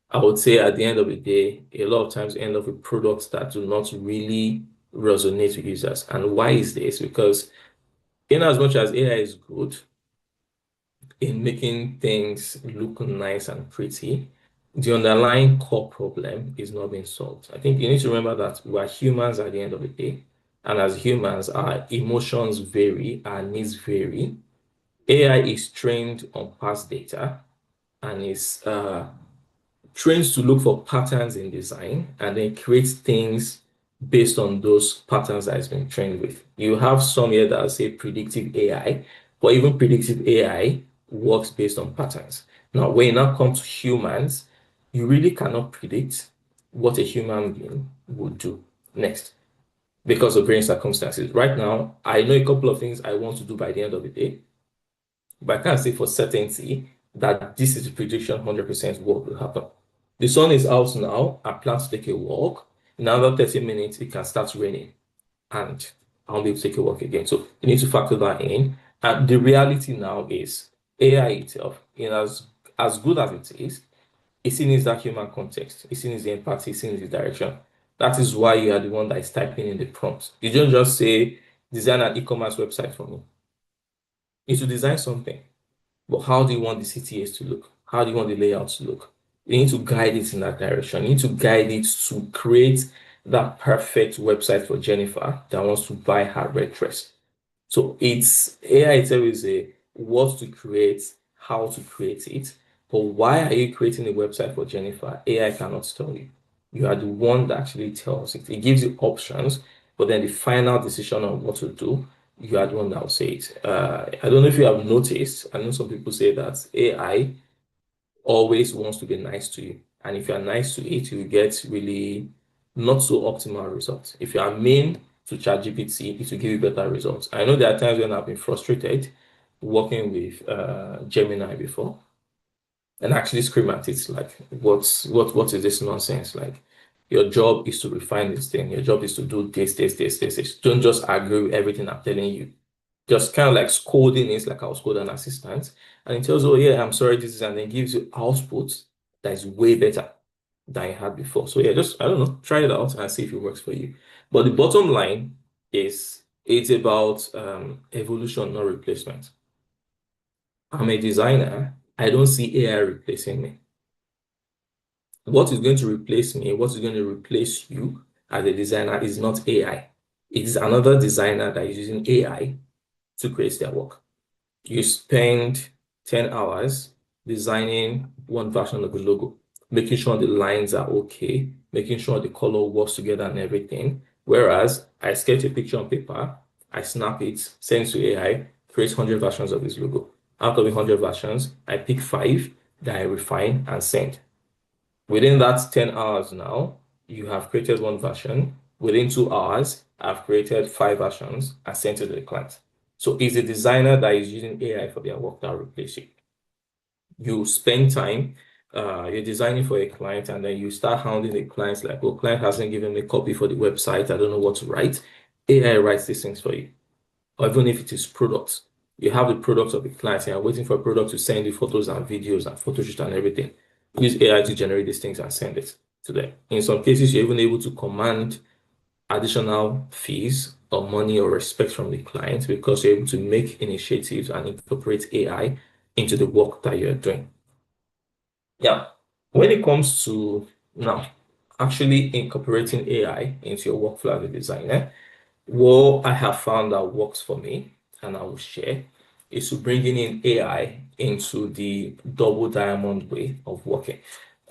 I would say at the end of the day, a lot of times end up with products that do not really resonate with users. And why is this? Because in as much as AI is good in making things look nice and pretty, the underlying core problem is not being solved. I think you need to remember that we are humans at the end of the day. And as humans, our emotions vary, our needs vary. AI is trained on past data and is trains to look for patterns in design and then creates things based on those patterns that it's been trained with. You have some here that say predictive AI, but even predictive AI works based on patterns. Now, when it now comes to humans, you really cannot predict what a human being would do next because of varying circumstances. Right now, I know a couple of things I want to do by the end of the day, but I can't say for certainty that this is the prediction 100% what will happen. The sun is out now. I plan to take a walk. In another 30 minutes, it can start raining and I'll be able to take a walk again. So you need to factor that in. And the reality now is AI itself, as good as it is, it still needs that human context. It still needs the empathy, it still needs the direction. That is why you are the one that is typing in the prompt. You don't just say, design an e-commerce website for me. You to design something. But how do you want the CTAs to look? How do you want the layout to look? You need to guide it in that direction. You need to guide it to create that perfect website for Jennifer that wants to buy her red dress. So it's AI itself is a what to create, how to create it. But why are you creating a website for Jennifer? AI cannot tell you. You are the one that actually tells it. It gives you options, but then the final decision on what to do, you are the one that will say it. I don't know if you have noticed, I know some people say that AI always wants to be nice to you. And if you are nice to it, you get really not so optimal results. If you are mean to ChatGPT, it will give you better results. I know there are times when I've been frustrated working with Gemini before and actually scream at it like, what is this nonsense? Like, your job is to refine this thing. Your job is to do this. Don't just agree with everything I'm telling you. Just kind of like scolding is like I'll scold an assistant. And it tells you, oh yeah, I'm sorry, this is, and then gives you output that is way better than you had before. So yeah, just, I don't know, try it out and see if it works for you. But the bottom line is it's about evolution, not replacement. I'm a designer. I don't see AI replacing me. What is going to replace me, what is going to replace you as a designer is not AI. It's another designer that is using AI to create their work. You spend 10 hours designing one version of the logo, making sure the lines are okay, making sure the color works together and everything. Whereas I sketch a picture on paper, I snap it, send it to AI, create 100 versions of this logo. Out of the 100 versions, I pick 5 that I refine and send. Within that 10 hours now, you have created one version. Within 2 hours, I've created 5 versions and sent it to the client. So it's a designer that is using AI for their work that replace you. You spend time, you're designing for a client, and then you start hounding the clients like, oh, client hasn't given me a copy for the website. I don't know what to write. AI writes these things for you. Or even if it is products, You have the product of the client, and you're waiting for a product to send you photos and videos and photo shoot and everything. Use AI to generate these things and send it to them. In some cases, you're even able to command additional fees or money or respect from the client because you're able to make initiatives and incorporate AI into the work that you're doing. Yeah. When it comes to now actually incorporating AI into your workflow as a designer, what I have found that works for me, and I will share, is to bringing in AI into the double diamond way of working.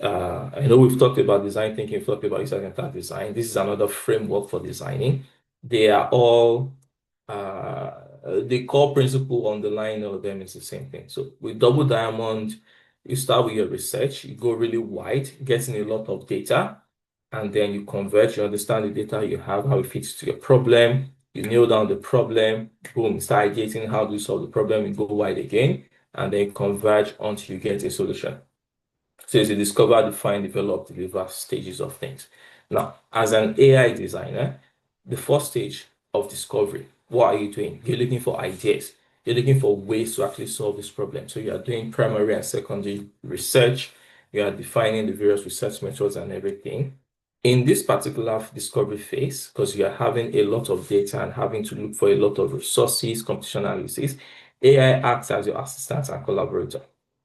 I know we've talked about design thinking, we've talked about user-centered design. This is another framework for designing. They are all the core principle underlying all of them is the same thing. So with double diamond, you start with your research, you go really wide, getting a lot of data, and then you convert, you understand the data you have, how it fits to your problem, you nail down the problem, boom, start ideating how do you solve the problem, you go wide again, and then converge until you get a solution. So it's a discover, define, develop, deliver stages of things. Now, as an AI designer, the first stage of discovery, what are you doing? You're looking for ideas. You're looking for ways to actually solve this problem. So you are doing primary and secondary research. You are defining the various research methods and everything. In this particular discovery phase, because you are having a lot of data and having to look for a lot of resources, competition analysis, AI acts as your assistant and collaborator.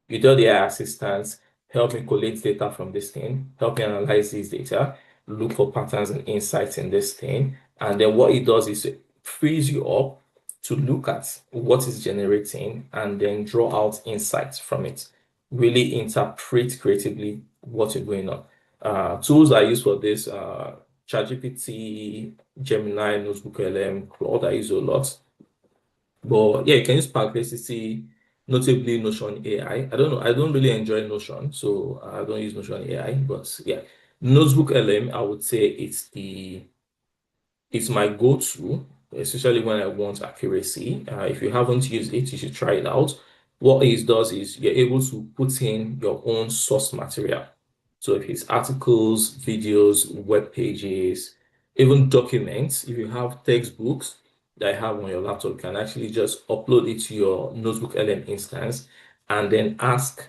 You tell the AI assistant, help me collate data from this thing, help me analyze this data, look for patterns and insights in this thing. And then what it does is it frees you up to look at what is generating and then draw out insights from it. Really interpret creatively what's going on. Tools I use for this, ChatGPT, Gemini, Notebook LM, Claude, I use a lot. But yeah, you can use Perplexity, notably Notion AI. I don't know, I don't really enjoy Notion, so I don't use Notion AI, but yeah. Notebook LM, I would say it's my go-to, especially when I want accuracy. If you haven't used it, you should try it out. What it does is you're able to put in your own source material. So if it's articles, videos, web pages, even documents, if you have textbooks that you have on your laptop, you can actually just upload it to your Notebook LM instance and then ask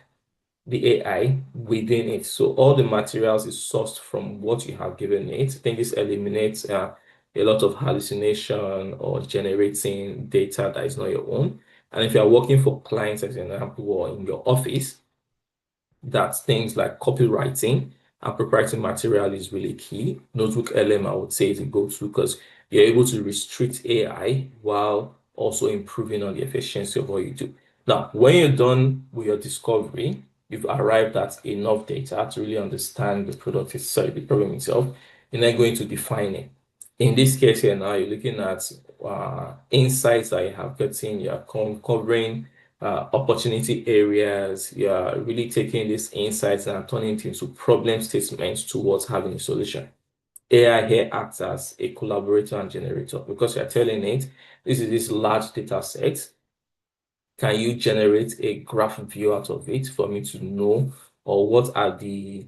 the AI within it. So all the materials is sourced from what you have given it. I think this eliminates a lot of hallucination or generating data that is not your own. And if you are working for clients, as an example, or in your office, that's things like copywriting and proprietary material is really key. Notebook LM, I would say, is a go-to because you're able to restrict AI while also improving on the efficiency of what you do. Now, when you're done with your discovery, you've arrived at enough data to really understand the product itself, the problem itself, you're then going to define it. In this case here now, you're looking at insights that you have gotten, you're covering opportunity areas. You're really taking these insights and turning it into problem statements towards having a solution. AI here acts as a collaborator and generator because you're telling it, this is this large data set. Can you generate a graph view out of it for me to know, or what are the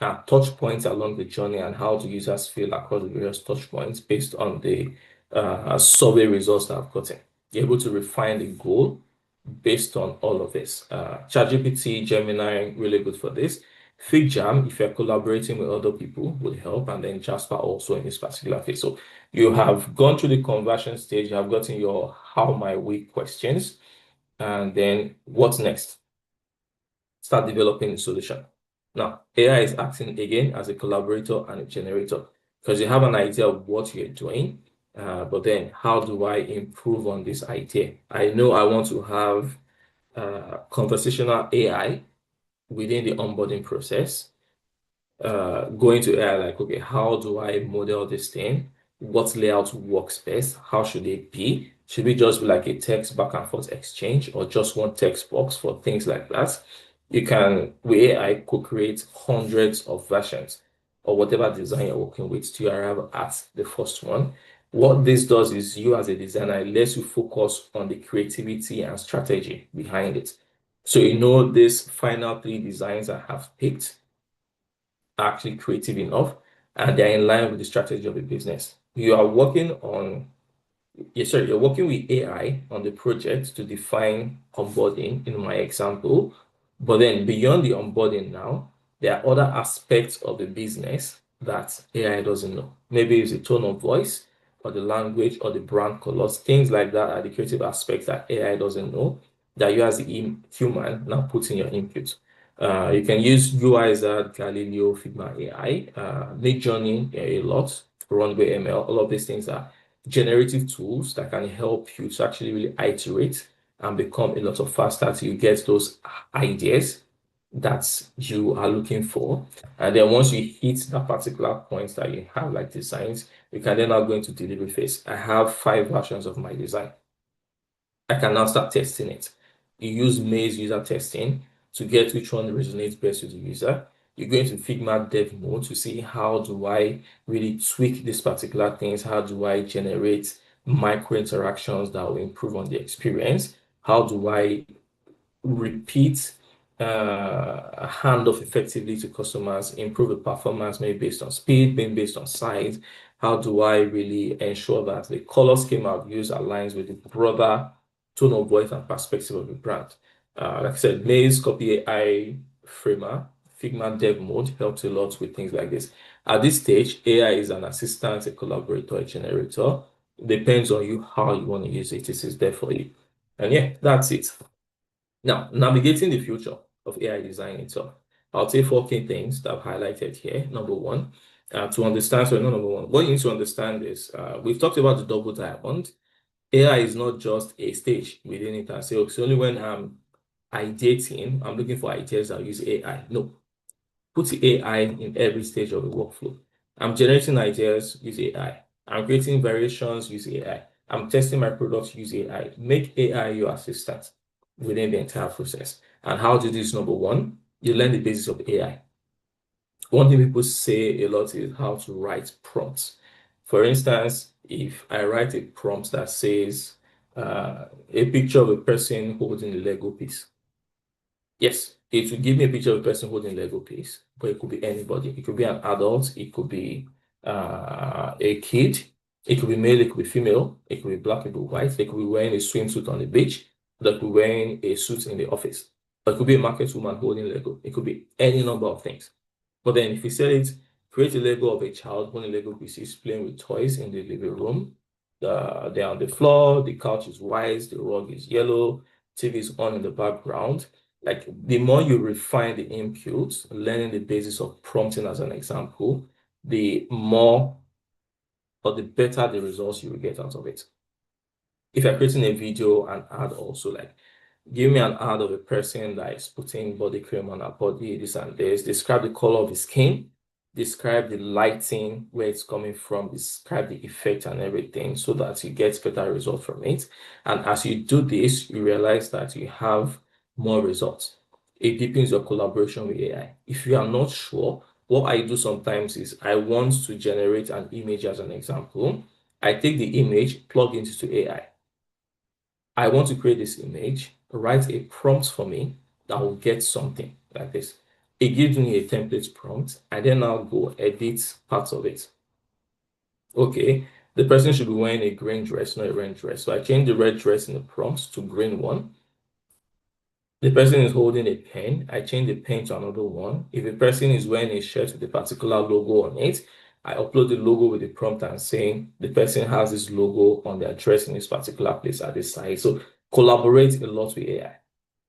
touch points along the journey and how do users feel across the various touch points based on the survey results that I've gotten? You're able to refine the goal based on all of this. ChatGPT, Gemini, really good for this. FigJam, if you're collaborating with other people, would help. And then Jasper also in this particular case. So you have gone through the conversion stage, you have gotten your how my week questions. And then what's next? Start developing the solution. Now, AI is acting again as a collaborator and a generator because you have an idea of what you're doing, but then how do I improve on this idea? I know I want to have conversational AI within the onboarding process, going to AI like, okay, how do I model this thing? What layout works best? How should it be? Should it just be like a text back and forth exchange or just one text box for things like that? You can, with AI, co-create hundreds of versions or whatever design you're working with to arrive at the first one. What this does is you as a designer, it lets you focus on the creativity and strategy behind it. So you know these final three designs I have picked are actually creative enough and they're in line with the strategy of the business. You are working on you're working with AI on the project to define onboarding in my example. But then beyond the onboarding now, there are other aspects of the business that AI doesn't know. Maybe it's the tone of voice or the language or the brand colors, things like that are the creative aspects that AI doesn't know that you as the human now put in your input. You can use UiZard, Galileo, Figma AI, Midjourney a lot, Runway ML, all of these things are generative tools that can help you to actually really iterate and become a lot of faster till you get those ideas that you are looking for. And then once you hit that particular point that you have like designs, you can then now go into delivery phase. I have 5 versions of my design. I can now start testing it. You use Maze user testing to get which one resonates best with the user. You go into Figma dev mode to see how do I really tweak these particular things? How do I generate micro interactions that will improve on the experience? How do I repeat handoff effectively to customers, improve the performance, maybe based on speed, maybe based on size? How do I really ensure that the color scheme I've used aligns with the broader tone of voice and perspective of the brand? Like I said, Maze, Copy AI, Framer, Figma Dev Mode helps a lot with things like this. At this stage, AI is an assistant, a collaborator, a generator. Depends on you how you want to use it. This is there for you. And yeah, that's it. Now, navigating the future of AI design itself. I'll say 4 key things that I've highlighted here. Number one, to understand, sorry, not number one. What you need to understand is we've talked about the double diamond. AI is not just a stage within it. I say, it's only when I'm ideating, I'm looking for ideas that use AI. No, put AI in every stage of the workflow. I'm generating ideas, use AI. I'm creating variations, use AI. I'm testing my products, use AI. Make AI your assistant within the entire process. And how to do this? Number one, you learn the basics of AI. One thing people say a lot is how to write prompts. For instance, if I write a prompt that says a picture of a person holding a Lego piece, yes, it will give me a picture of a person holding a Lego piece, but it could be anybody. It could be an adult, it could be a kid, it could be male, it could be female, it could be black, it could be white, they could be wearing a swimsuit on the beach, they could be wearing a suit in the office. Or it could be a market woman holding Lego. It could be any number of things. But then if you said it, create a Lego of a child holding Lego pieces, playing with toys in the living room. They're on the floor, the couch is white, the rug is yellow, TV is on in the background. Like the more you refine the inputs, learning the basis of prompting as an example, the more or the better the results you will get out of it. If you're creating a video and ad also, like give me an ad of a person that is putting body cream on her body, this and this, describe the color of his skin, describe the lighting, where it's coming from, describe the effect and everything so that you get better results from it. And as you do this, you realize that you have more results. It deepens your collaboration with AI. If you are not sure, what I do sometimes is I want to generate an image as an example. I take the image, plug it into AI. I want to create this image, write a prompt for me that will get something like this. It gives me a template prompt, and then I'll go edit parts of it. Okay, the person should be wearing a green dress, not a red dress. So I change the red dress in the prompt to green one. The person is holding a pen. I change the pen to another one. If a person is wearing a shirt with a particular logo on it, I upload the logo with the prompt and saying the person has this logo on their dress in this particular place at this size. So collaborate a lot with AI.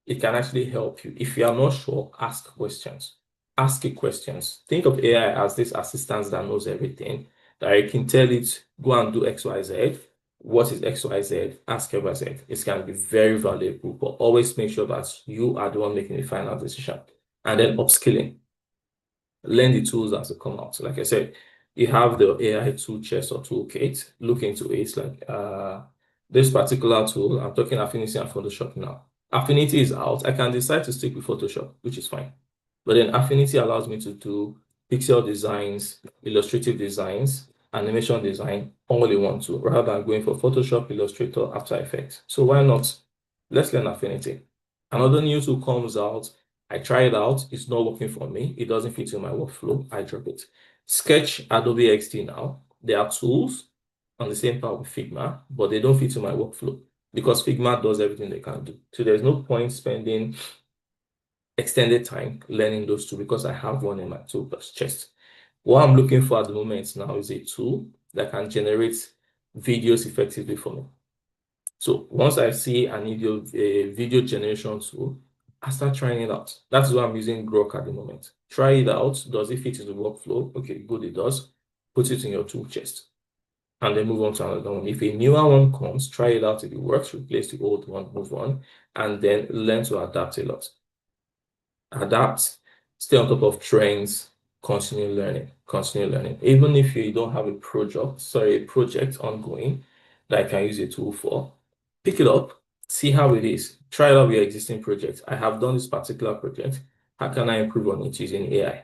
It can actually help you. If you are not sure, ask questions. Ask it questions. Think of AI as this assistant that knows everything. That I can tell it, go and do X, Y, Z. What is X, Y, Z? Ask XYZ. It's going to be very valuable, but always make sure that you are the one making the final decision. And then upskilling. Learn the tools as they come out. So like I said, you have the AI tool chest or toolkit. Look into it. Like this particular tool, I'm talking Affinity and Photoshop now. Affinity is out. I can decide to stick with Photoshop, which is fine. But then Affinity allows me to do pixel designs, illustrative designs, animation design all in one tool, rather than going for Photoshop, Illustrator, After Effects. So why not? Let's learn Affinity. Another new tool comes out. I try it out. It's not working for me. It doesn't fit in my workflow. I drop it. Sketch Adobe XD now. There are tools on the same part with Figma, but they don't fit to my workflow because Figma does everything they can do. So there's no point spending extended time learning those two because I have one in my toolbox chest. What I'm looking for at the moment now is a tool that can generate videos effectively for me. So once I see a video generation tool, I start trying it out. That's why I'm using Grok at the moment. Try it out. Does it fit into the workflow? Okay, good, it does. Put it in your tool chest. And then move on to another one. If a newer one comes, try it out. If it works, replace the old one, move on, and then learn to adapt a lot. Adapt, stay on top of trends, continue learning, continue learning. Even if you don't have a project ongoing that I can use a tool for, pick it up, see how it is, try it out with your existing project. I have done this particular project. How can I improve on it using AI?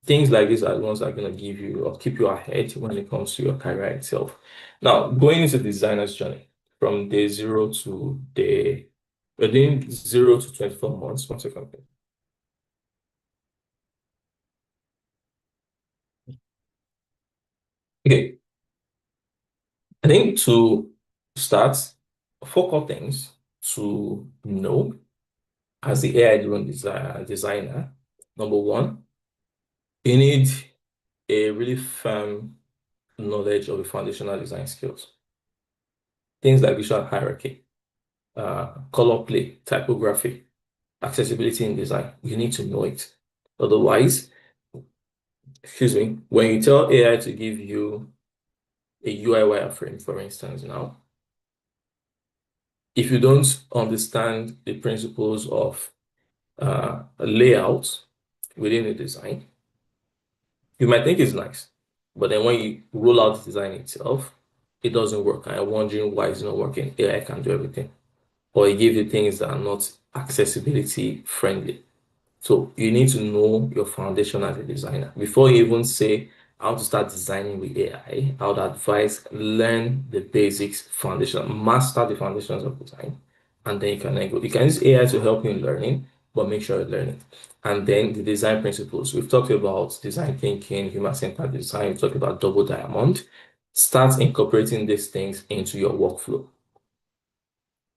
Things like this are the ones that are going to give you or keep you ahead when it comes to your career itself. Now, going into the designer's journey from day zero to we're doing 0 to 24 months. 1 second. Okay, I think to start, 4 core things to know as the AI-driven designer. Number one, you need a really firm knowledge of the foundational design skills. Things like visual hierarchy, color play, typography, accessibility in design. You need to know it. Otherwise, excuse me, when you tell AI to give you a UI wireframe, for instance, now, if you don't understand the principles of layout within the design, you might think it's nice, but then when you roll out the design itself, it doesn't work. And you're wondering why it's not working. AI can do everything, or it gives you things that are not accessibility friendly. So you need to know your foundation as a designer. Before you even say, I want to start designing with AI, I would advise learn the basics, foundation, master the foundations of design, and then you can then go. You can use AI to help you in learning, but make sure you're learning. And then the design principles. We've talked about design thinking, human-centered design, we've talked about double diamond. Start incorporating these things into your workflow.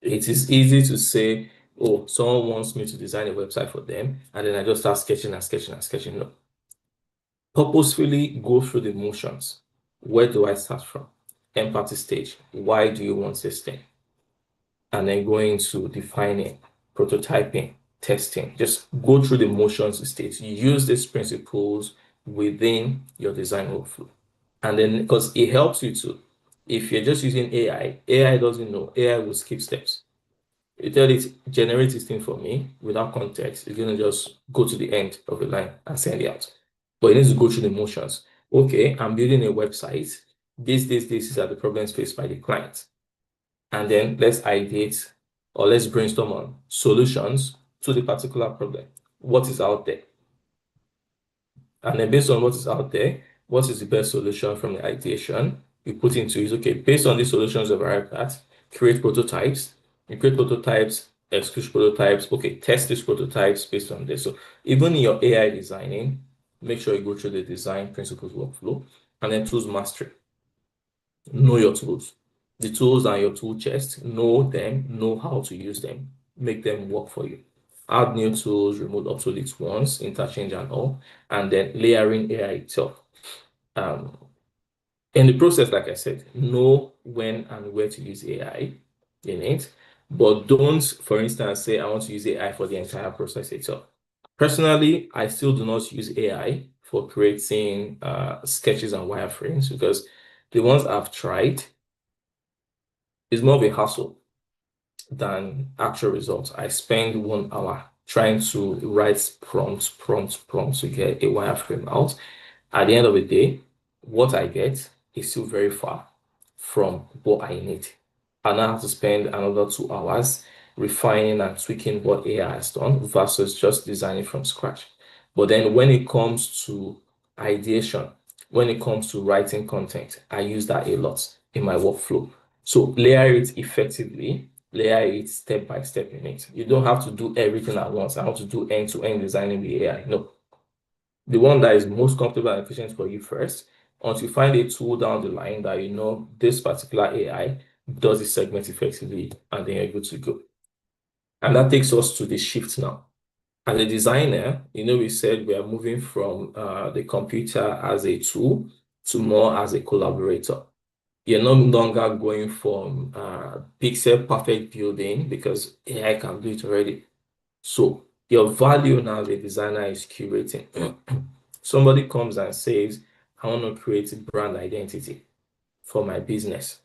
It is easy to say, oh, someone wants me to design a website for them, and then I just start sketching and sketching and sketching. No. Purposefully go through the motions. Where do I start from? Empathy stage. Why do you want this thing? And then going to defining, prototyping, testing. Just go through the motions stage. Use these principles within your design workflow. And then, because it helps you to, if you're just using AI doesn't know. AI will skip steps. You tell it, generate this thing for me without context, it's going to just go to the end of the line and send it out. But it needs to go through the motions. Okay, I'm building a website. This are the problems faced by the client. And then let's ideate or let's brainstorm on solutions to the particular problem. What is out there? And then based on what is out there, what is the best solution from the ideation? You put into it, okay, based on these solutions of arrived at, create prototypes. You create prototypes, execute prototypes. Okay, test these prototypes based on this. So even in your AI designing, make sure you go through the design principles workflow and then tools mastery. Know your tools. The tools are your tool chest. Know them, know how to use them, make them work for you. Add new tools, remove obsolete ones, interchange and all, and then layering AI itself. In the process, like I said, know when and where to use AI in it, but don't, for instance, say I want to use AI for the entire process itself. Personally, I still do not use AI for creating sketches and wireframes because the ones I've tried is more of a hassle than actual results. I spend 1 hour trying to write prompts to get a wireframe out. At the end of the day, what I get is still very far from what I need. And I have to spend another 2 hours refining and tweaking what AI has done versus just designing from scratch. But then when it comes to ideation, when it comes to writing content, I use that a lot in my workflow. So layer it effectively, layer it step by step in it. You don't have to do everything at once. I have to do end-to-end designing with AI. No. The one that is most comfortable and efficient for you first, until you find a tool down the line that you know this particular AI does this segment effectively, and then you're good to go. And that takes us to the shift now. As a designer, we said we are moving from the computer as a tool to more as a collaborator. You're no longer going from pixel perfect building because AI can do it already. So your value now as a designer is curating. Somebody comes and says, I want to create a brand identity for my business.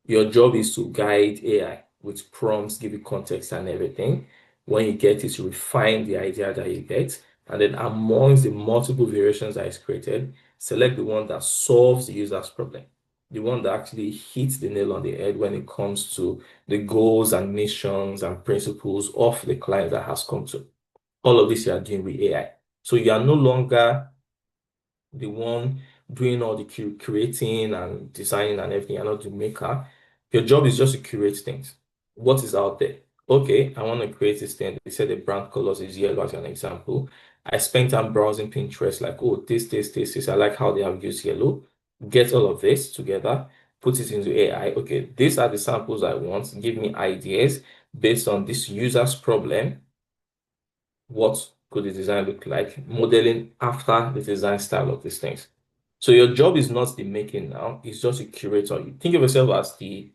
Your job is to guide AI with prompts, give you context and everything. When you get it, you refine the idea that you get. And then amongst the multiple variations that is created, select the one that solves the user's problem, the one that actually hits the nail on the head when it comes to the goals and missions and principles of the client that has come to. All of this you are doing with AI. So you are no longer the one doing all the creating and designing and everything. You're not the maker. Your job is just to curate things. What is out there? Okay, I want to create this thing. They said the brand colors is yellow as an example. I spent time browsing Pinterest, like, oh, this. I like how they have used yellow. Get all of this together, put it into AI. Okay, these are the samples I want. Give me ideas based on this user's problem. What could the design look like? Modeling after the design style of these things. So your job is not the making now, it's just a curator. You think of yourself as the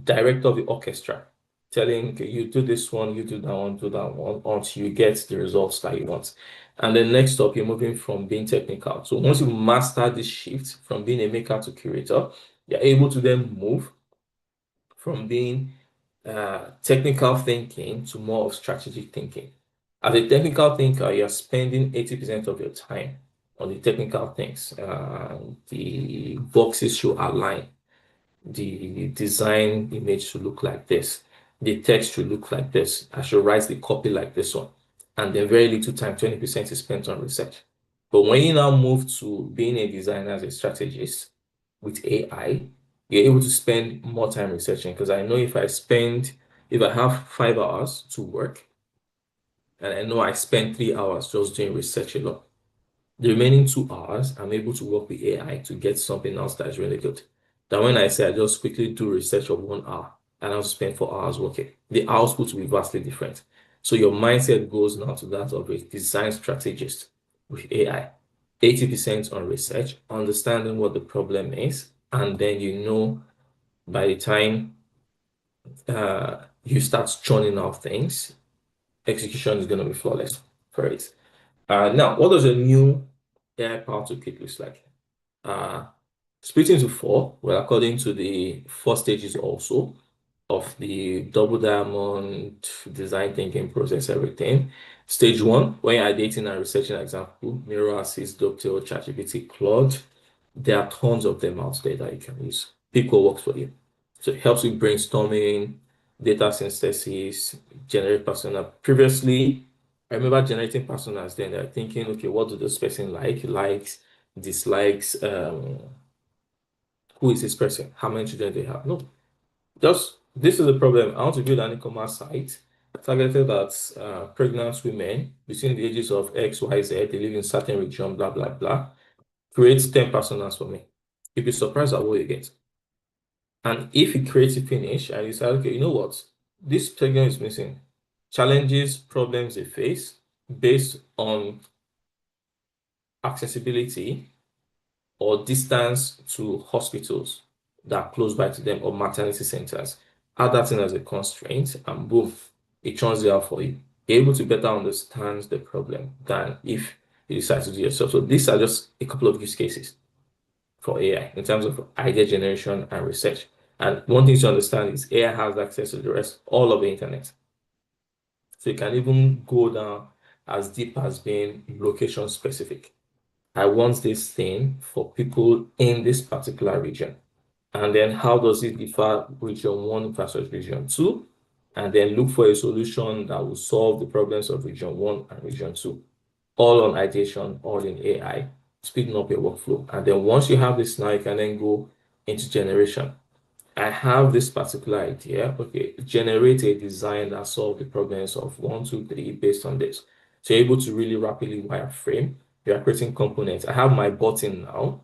director of the orchestra, telling, okay, you do this one, you do that one, until you get the results that you want. And then next up, you're moving from being technical. So once you master this shift from being a maker to curator, you're able to then move from being technical thinking to more of strategic thinking. As a technical thinker, you're spending 80% of your time on the technical things. The boxes should align. The design image should look like this. The text should look like this. I should write the copy like this one. And then very little time, 20% is spent on research. But when you now move to being a designer as a strategist with AI, you're able to spend more time researching. Because I know if I have 5 hours to work, and I know I spend 3 hours just doing research alone, the remaining 2 hours, I'm able to work with AI to get something else that is really good. Then when I say I just quickly do research of 1 hour and I'll spend 4 hours working, the output will be vastly different. So your mindset goes now to that of a design strategist with AI. 80% on research, understanding what the problem is, and then by the time you start churning out things, execution is going to be flawless for it. Now, what does a new AI power toolkit looks like? Uh, Split into four, well, according to the four stages also of the double diamond design thinking process, everything. Stage one, when you're dating and researching, example, Miro Assist, Doctor, ChatGPT, Claude, there are tons of them out there that you can use. Pick what works for you. So it helps with brainstorming, data synthesis, generate persona. Previously, I remember generating personas then. They're thinking, okay, what do this person like? Likes, dislikes, who is this person? How many children they have? No, just this is the problem. I want to build an e-commerce site targeted at pregnant women between the ages of X, Y, Z. They live in certain region, blah, blah, blah. Create 10 personas for me. You'll be surprised at what you get. And if you create a finish and you say, okay, you know what? This segment is missing. Challenges, problems they face based on accessibility or distance to hospitals that are close by to them or maternity centers. Add that in as a constraint and boom, it turns it out for you. You're able to better understand the problem than if you decide to do it yourself. So these are just a couple of use cases for AI in terms of idea generation and research. And one thing to understand is AI has access to the rest, all of the internet. So you can even go down as deep as being location specific. I want this thing for people in this particular region. And then how does it differ region one versus region two? And then look for a solution that will solve the problems of region one and region two. All on ideation, all in AI, speeding up your workflow. And then once you have this now, you can then go into generation. I have this particular idea. Okay, generate a design that solves the problems of one, two, three based on this. So you're able to really rapidly wireframe. You are creating components. I have my button now.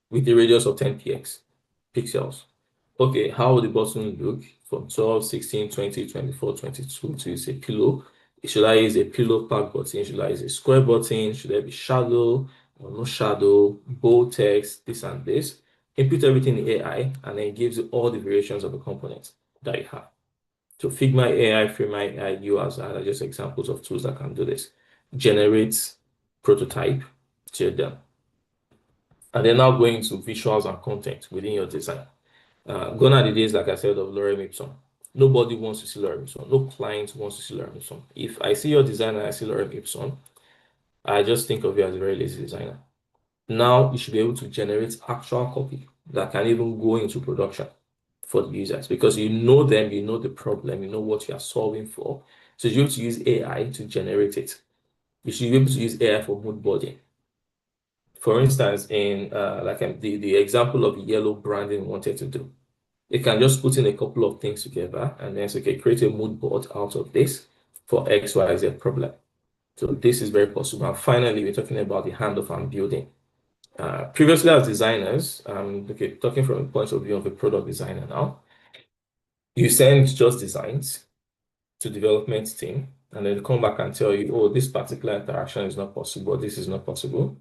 with a radius of 10 pixels. Okay, how will the button look from 12, 16, 20, 24, 22 to use a pillow? Should I use a pillow pack button? Should I use a square button? Should there be shadow or no shadow, bold text, this and this? Input everything in AI and then it gives you all the variations of the components that you have. So Figma AI, Figma AI, UAs are just examples of tools that can do this. Generate prototype, share them. And then now going to visuals and content within your design. Gone are the days, like I said, of Lorem Ipsum. Nobody wants to see Lorem Ipsum. No client wants to see Lorem Ipsum. If I see your design and I see Lorem Ipsum, I just think of you as a very lazy designer. Now you should be able to generate actual copy that can even go into production for the users because you know them, you know the problem, you know what you are solving for. So you have to use AI to generate it. You should be able to use AI for mood boarding. For instance, in the example of yellow branding we wanted to do, you can just put in a couple of things together and then say, okay, create a mood board out of this for X, Y, Z problem. So this is very possible. And finally, we're talking about the handoff and building. Previously, as designers, okay, talking from the point of view of a product designer now, you send just designs to development team, and then they come back and tell you, oh, this particular interaction is not possible, this is not possible.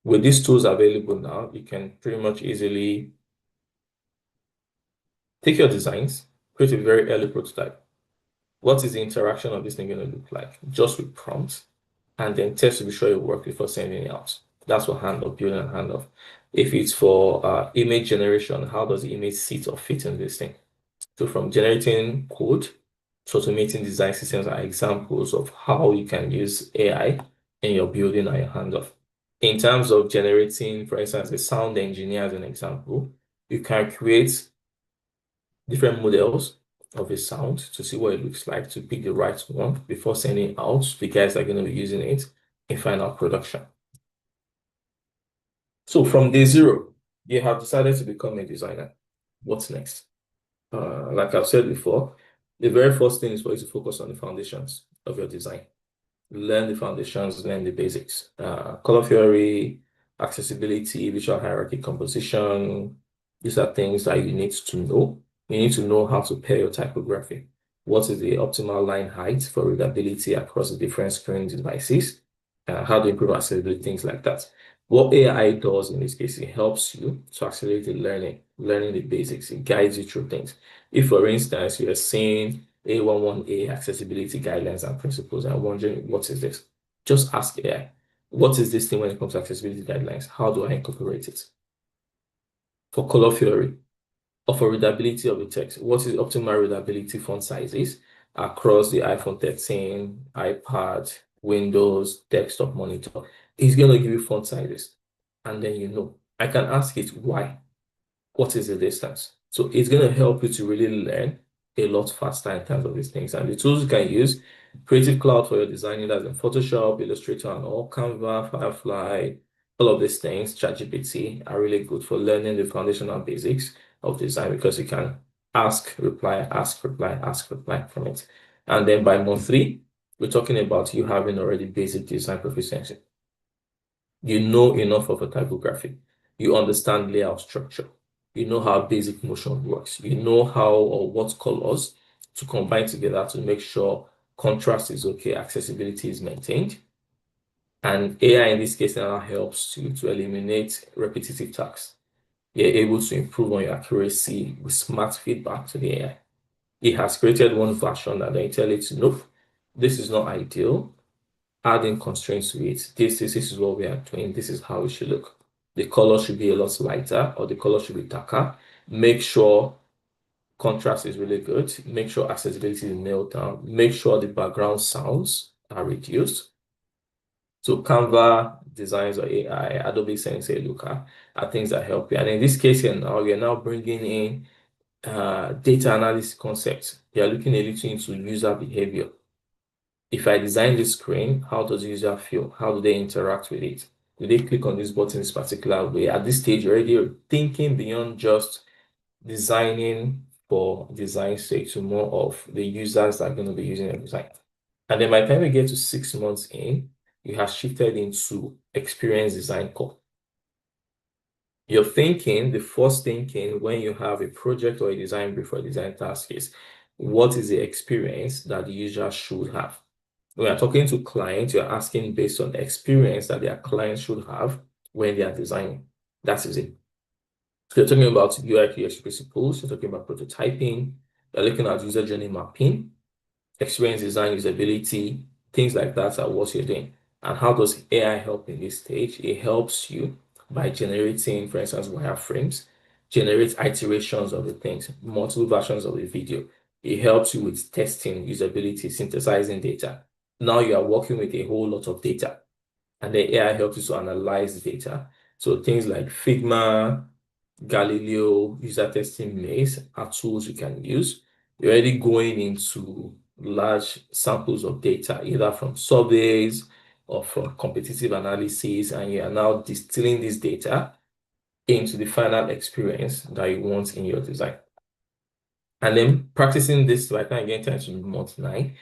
With these tools available now, you can pretty much easily take your designs, create a very early prototype. What is the interaction of this thing going to look like? Just with prompts, and then test to be sure it works before sending it out. That's what handoff, building and handoff. If it's for image generation, how does the image sit or fit in this thing? So from generating code to automating design systems are examples of how you can use AI in your building and your handoff. In terms of generating, for instance, a sound engineer as an example, you can create different models of a sound to see what it looks like to pick the right one before sending it out to the guys that are going to be using it in final production. So from day zero, you have decided to become a designer. What's next? Like I've said before, the very first thing is for you to focus on the foundations of your design. Learn the foundations, learn the basics. Color theory, accessibility, visual hierarchy, composition. These are things that you need to know. You need to know how to pair your typography. What is the optimal line height for readability across the different screen devices? How to improve accessibility, things like that. What AI does in this case, it helps you to accelerate the learning the basics. It guides you through things. If, for instance, you are seeing A11A accessibility guidelines and principles and wondering, what is this? Just ask AI, what is this thing when it comes to accessibility guidelines? How do I incorporate it? For color theory, or for readability of the text, what is optimal readability font sizes across the iPhone 13, iPad, Windows, desktop monitor? It's going to give you font sizes. And then you know, I can ask it why. What is the distance? So it's going to help you to really learn a lot faster in terms of these things. And the tools you can use, Creative Cloud for your designing, that's in Photoshop, Illustrator, and all, Canva, Firefly, all of these things, ChatGPT are really good for learning the foundational basics of design because you can ask, reply, ask, reply, ask, reply from it. And then by month 3, we're talking about you having already basic design proficiency. You know enough of a typography. You understand layout structure. You know how basic motion works. You know how or what colors to combine together to make sure contrast is okay, accessibility is maintained. And AI in this case now helps you to eliminate repetitive tasks. You're able to improve on your accuracy with smart feedback to the AI. It has created one version that they tell it, nope, this is not ideal. Adding constraints to it. This is what we are doing. This is how it should look. The color should be a lot lighter or the color should be darker. Make sure contrast is really good. Make sure accessibility is nailed down. Make sure the background sounds are reduced. So Canva, Designs or AI, Adobe Sensei, Looker are things that help you. And in this case here now, we're now bringing in data analysis concepts. You're looking a little into user behavior. If I design this screen, how does the user feel? How do they interact with it? Do they click on this button this particular way? At this stage, you're already thinking beyond just designing for design's sake to more of the users that are going to be using the design. And then by the time we get to 6 months in, you have shifted into experience design core. Your thinking, the first thinking when you have a project or a design brief or a design task is, what is the experience that the user should have? When you're talking to clients, you're asking based on the experience that their clients should have when they are designing. That is it. So you're talking about UI UX principles, you're talking about prototyping, you're looking at user journey mapping, experience design, usability, things like that are what you're doing. And how does AI help in this stage? It helps you by generating, for instance, wireframes, generate iterations of the things, multiple versions of the video. It helps you with testing, usability, synthesizing data. Now you are working with a whole lot of data, and the AI helps you to analyze the data. So things like Figma, Galileo, user testing Maze are tools you can use. You're already going into large samples of data, either from surveys or from competitive analysis, and you are now distilling this data into the final experience that you want in your design. And then practicing this by the time you get into month 9,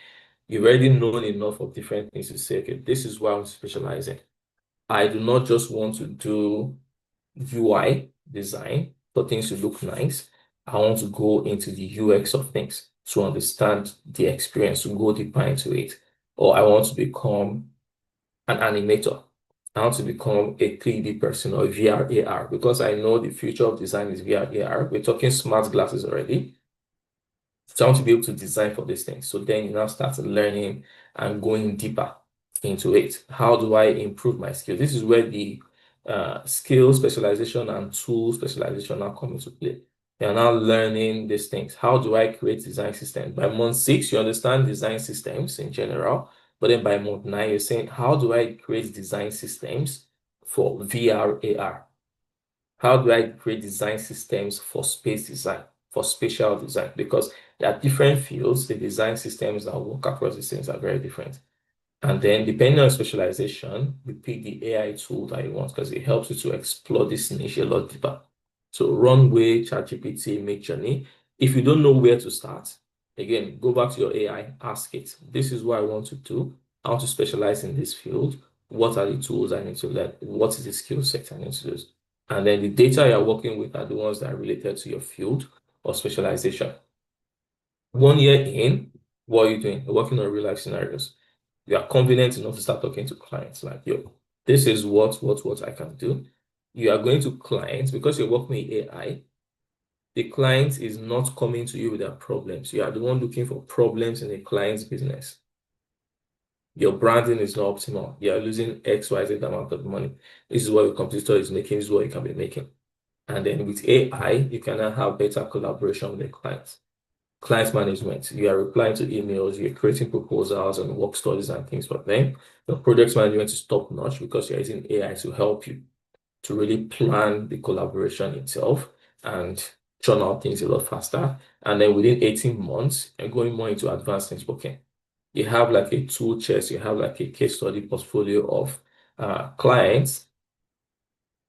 you've already known enough of different things to say, okay, this is what I'm specializing. I do not just want to do UI design for things to look nice. I want to go into the UX of things to understand the experience, to go deeper into it. Or I want to become an animator. I want to become a 3D person or VR AR because I know the future of design is VR AR. We're talking smart glasses already. So I want to be able to design for these things. So then you now start learning and going deeper into it. How do I improve my skills? This is where the skill specialization and tool specialization now come into play. You're now learning these things. How do I create design systems? By month 6, you understand design systems in general. But then by month 9, you're saying, how do I create design systems for VR, AR? How do I create design systems for space design, for spatial design? Because there are different fields, the design systems that work across these things are very different. And then depending on specialization, you pick the AI tool that you want because it helps you to explore this niche a lot deeper. So Runway, ChatGPT, Midjourney. If you don't know where to start, again, go back to your AI, ask it. This is what I want to do. I want to specialize in this field. What are the tools I need to learn? What is the skill set I need to use? And then the data you're working with are the ones that are related to your field or specialization. 1 year in, what are you doing? You're working on real life scenarios. You are confident enough to start talking to clients like, yo, this is what I can do. You are going to clients because you're working with AI. The client is not coming to you with their problems. You are the one looking for problems in a client's business. Your branding is not optimal. You are losing XYZ amount of money. This is what your competitor is making. This is what you can be making. And then with AI, you can now have better collaboration with the clients. Client management, you are replying to emails, you're creating proposals and work studies and things for them. Your project management is top notch because you're using AI to help you to really plan the collaboration itself and churn out things a lot faster. And then within 18 months, you're going more into advanced networking. You have like a tool chest, you have like a case study portfolio of clients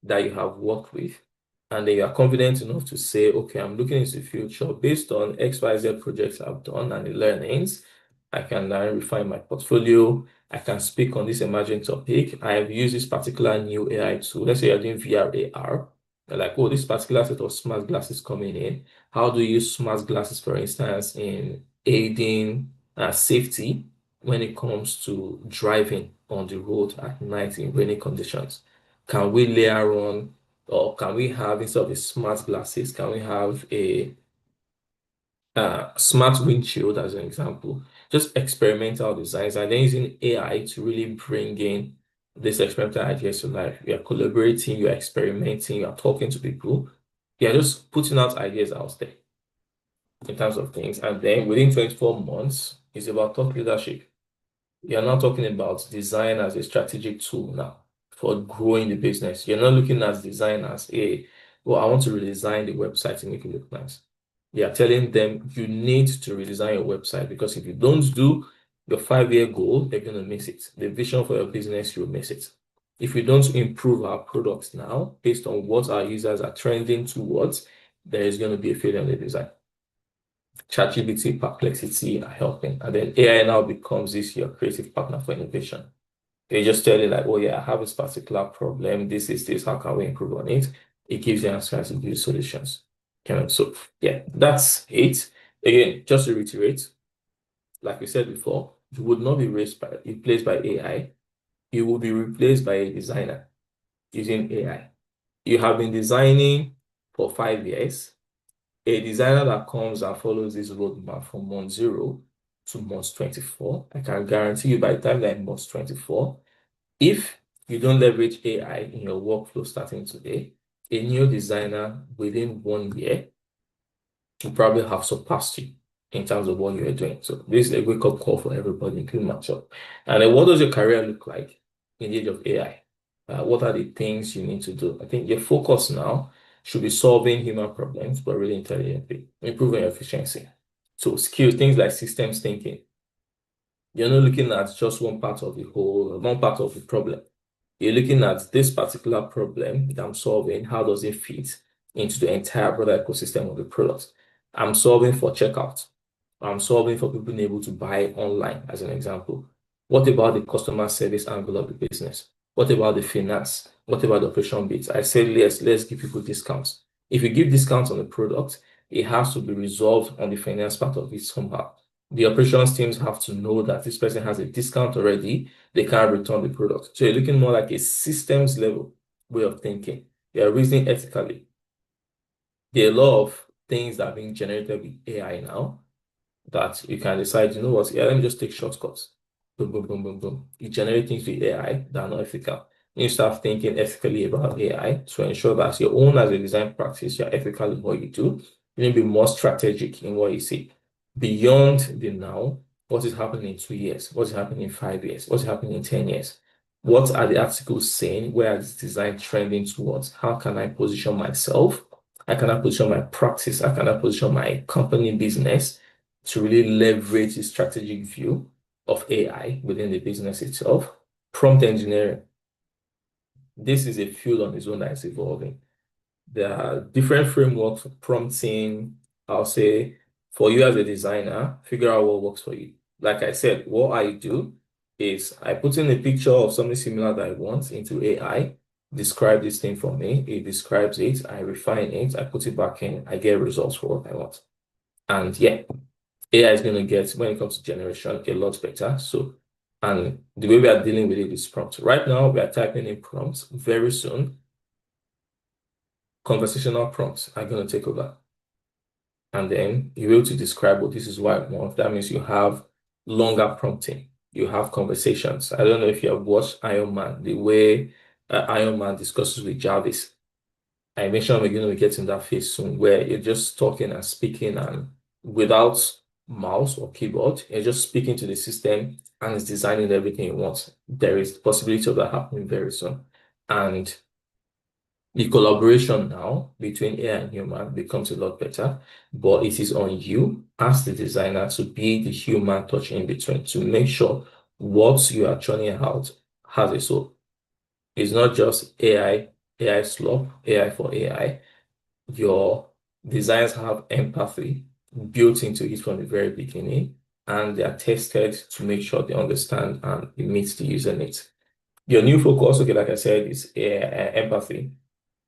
that you have worked with, and then you are confident enough to say, okay, I'm looking into the future based on XYZ projects I've done and the learnings. I can now refine my portfolio. I can speak on this emerging topic. I have used this particular new AI tool. Let's say you're doing VR, AR. You're like, oh, this particular set of smart glasses coming in. How do you use smart glasses, for instance, in aiding safety when it comes to driving on the road at night in rainy conditions? Can we layer on, or can we have, instead of the smart glasses, can we have a smart windshield as an example? Just experimental designs and then using AI to really bring in this experimental ideas to life. You are collaborating, you are experimenting, you are talking to people, you are just putting out ideas out there in terms of things. And then within 24 months, it's about thought leadership. You're not talking about design as a strategic tool now for growing the business. You're not looking at design as a, well, I want to redesign the website to make it look nice. You're telling them you need to redesign your website because if you don't do your 5-year goal, you're going to miss it. The vision for your business, you'll miss it. If we don't improve our products now based on what our users are trending towards, there is going to be a failure in the design. ChatGPT, Perplexity are helping. And then AI now becomes this your creative partner for innovation. They just tell you like, oh yeah, I have this particular problem. This is this. How can we improve on it? It gives you answers, it gives you solutions. So yeah, that's it. Again, just to reiterate, like we said before, you would not be replaced by AI. You will be replaced by a designer using AI. You have been designing for 5 years. A designer that comes and follows this roadmap from month 0 to month 24, I can guarantee you by the time that month 24, if you don't leverage AI in your workflow starting today, a new designer within 1 year will probably have surpassed you in terms of what you're doing. So this is a wake-up call for everybody, including myself. And then what does your career look like in the age of AI? What are the things you need to do? I think your focus now should be solving human problems, but really intelligently, improving your efficiency. So skills, things like systems thinking. You're not looking at just one part of the whole, one part of the problem. You're looking at this particular problem that I'm solving. How does it fit into the entire broader ecosystem of the product? I'm solving for checkout. I'm solving for people being able to buy online, as an example. What about the customer service angle of the business? What about the finance? What about the operation bits? I said, let's give people discounts. If you give discounts on the product, it has to be resolved on the finance part of it somehow. The operations teams have to know that this person has a discount already, they can't return the product. So you're looking more like a systems level way of thinking. You're reasoning ethically. There are a lot of things that are being generated with AI now that you can decide, you know what, yeah, let me just take shortcuts. Boom, boom, boom, boom, boom. You generate things with AI that are not ethical. You start thinking ethically about AI to ensure that your own as a design practice, you're ethical in what you do. You need to be more strategic in what you see. Beyond the now, what is happening in 2 years? What's happening in 5 years? What's happening in 10 years? What are the articles saying? Where is design trending towards? How can I position myself? How can I position my practice? How can I position my company business to really leverage the strategic view of AI within the business itself? Prompt engineering. This is a field on its own that is evolving. There are different frameworks for prompting. I'll say for you as a designer, figure out what works for you. Like I said, what I do is I put in a picture of something similar that I want into AI, describe this thing for me. It describes it, I refine it, I put it back in, I get results for what I want. And yeah, AI is going to get, when it comes to generation, a lot better. So, and the way we are dealing with it is prompts. Right now, we are typing in prompts. Very soon, conversational prompts are going to take over. And then you're able to describe what this is what I want. That means you have longer prompting. You have conversations. I don't know if you have watched Iron Man, the way Iron Man discusses with Jarvis. I mentioned we're going to get in that phase soon where you're just talking and speaking and without mouse or keyboard, you're just speaking to the system and it's designing everything you want. There is the possibility of that happening very soon. And the collaboration now between AI and human becomes a lot better, but it is on you as the designer to be the human touch in between to make sure what you are churning out has a soul. It's not just AI slop, AI for AI. Your designs have empathy built into it from the very beginning, and they are tested to make sure they understand and it meets the user needs. Your new focus, okay, like I said, is empathy.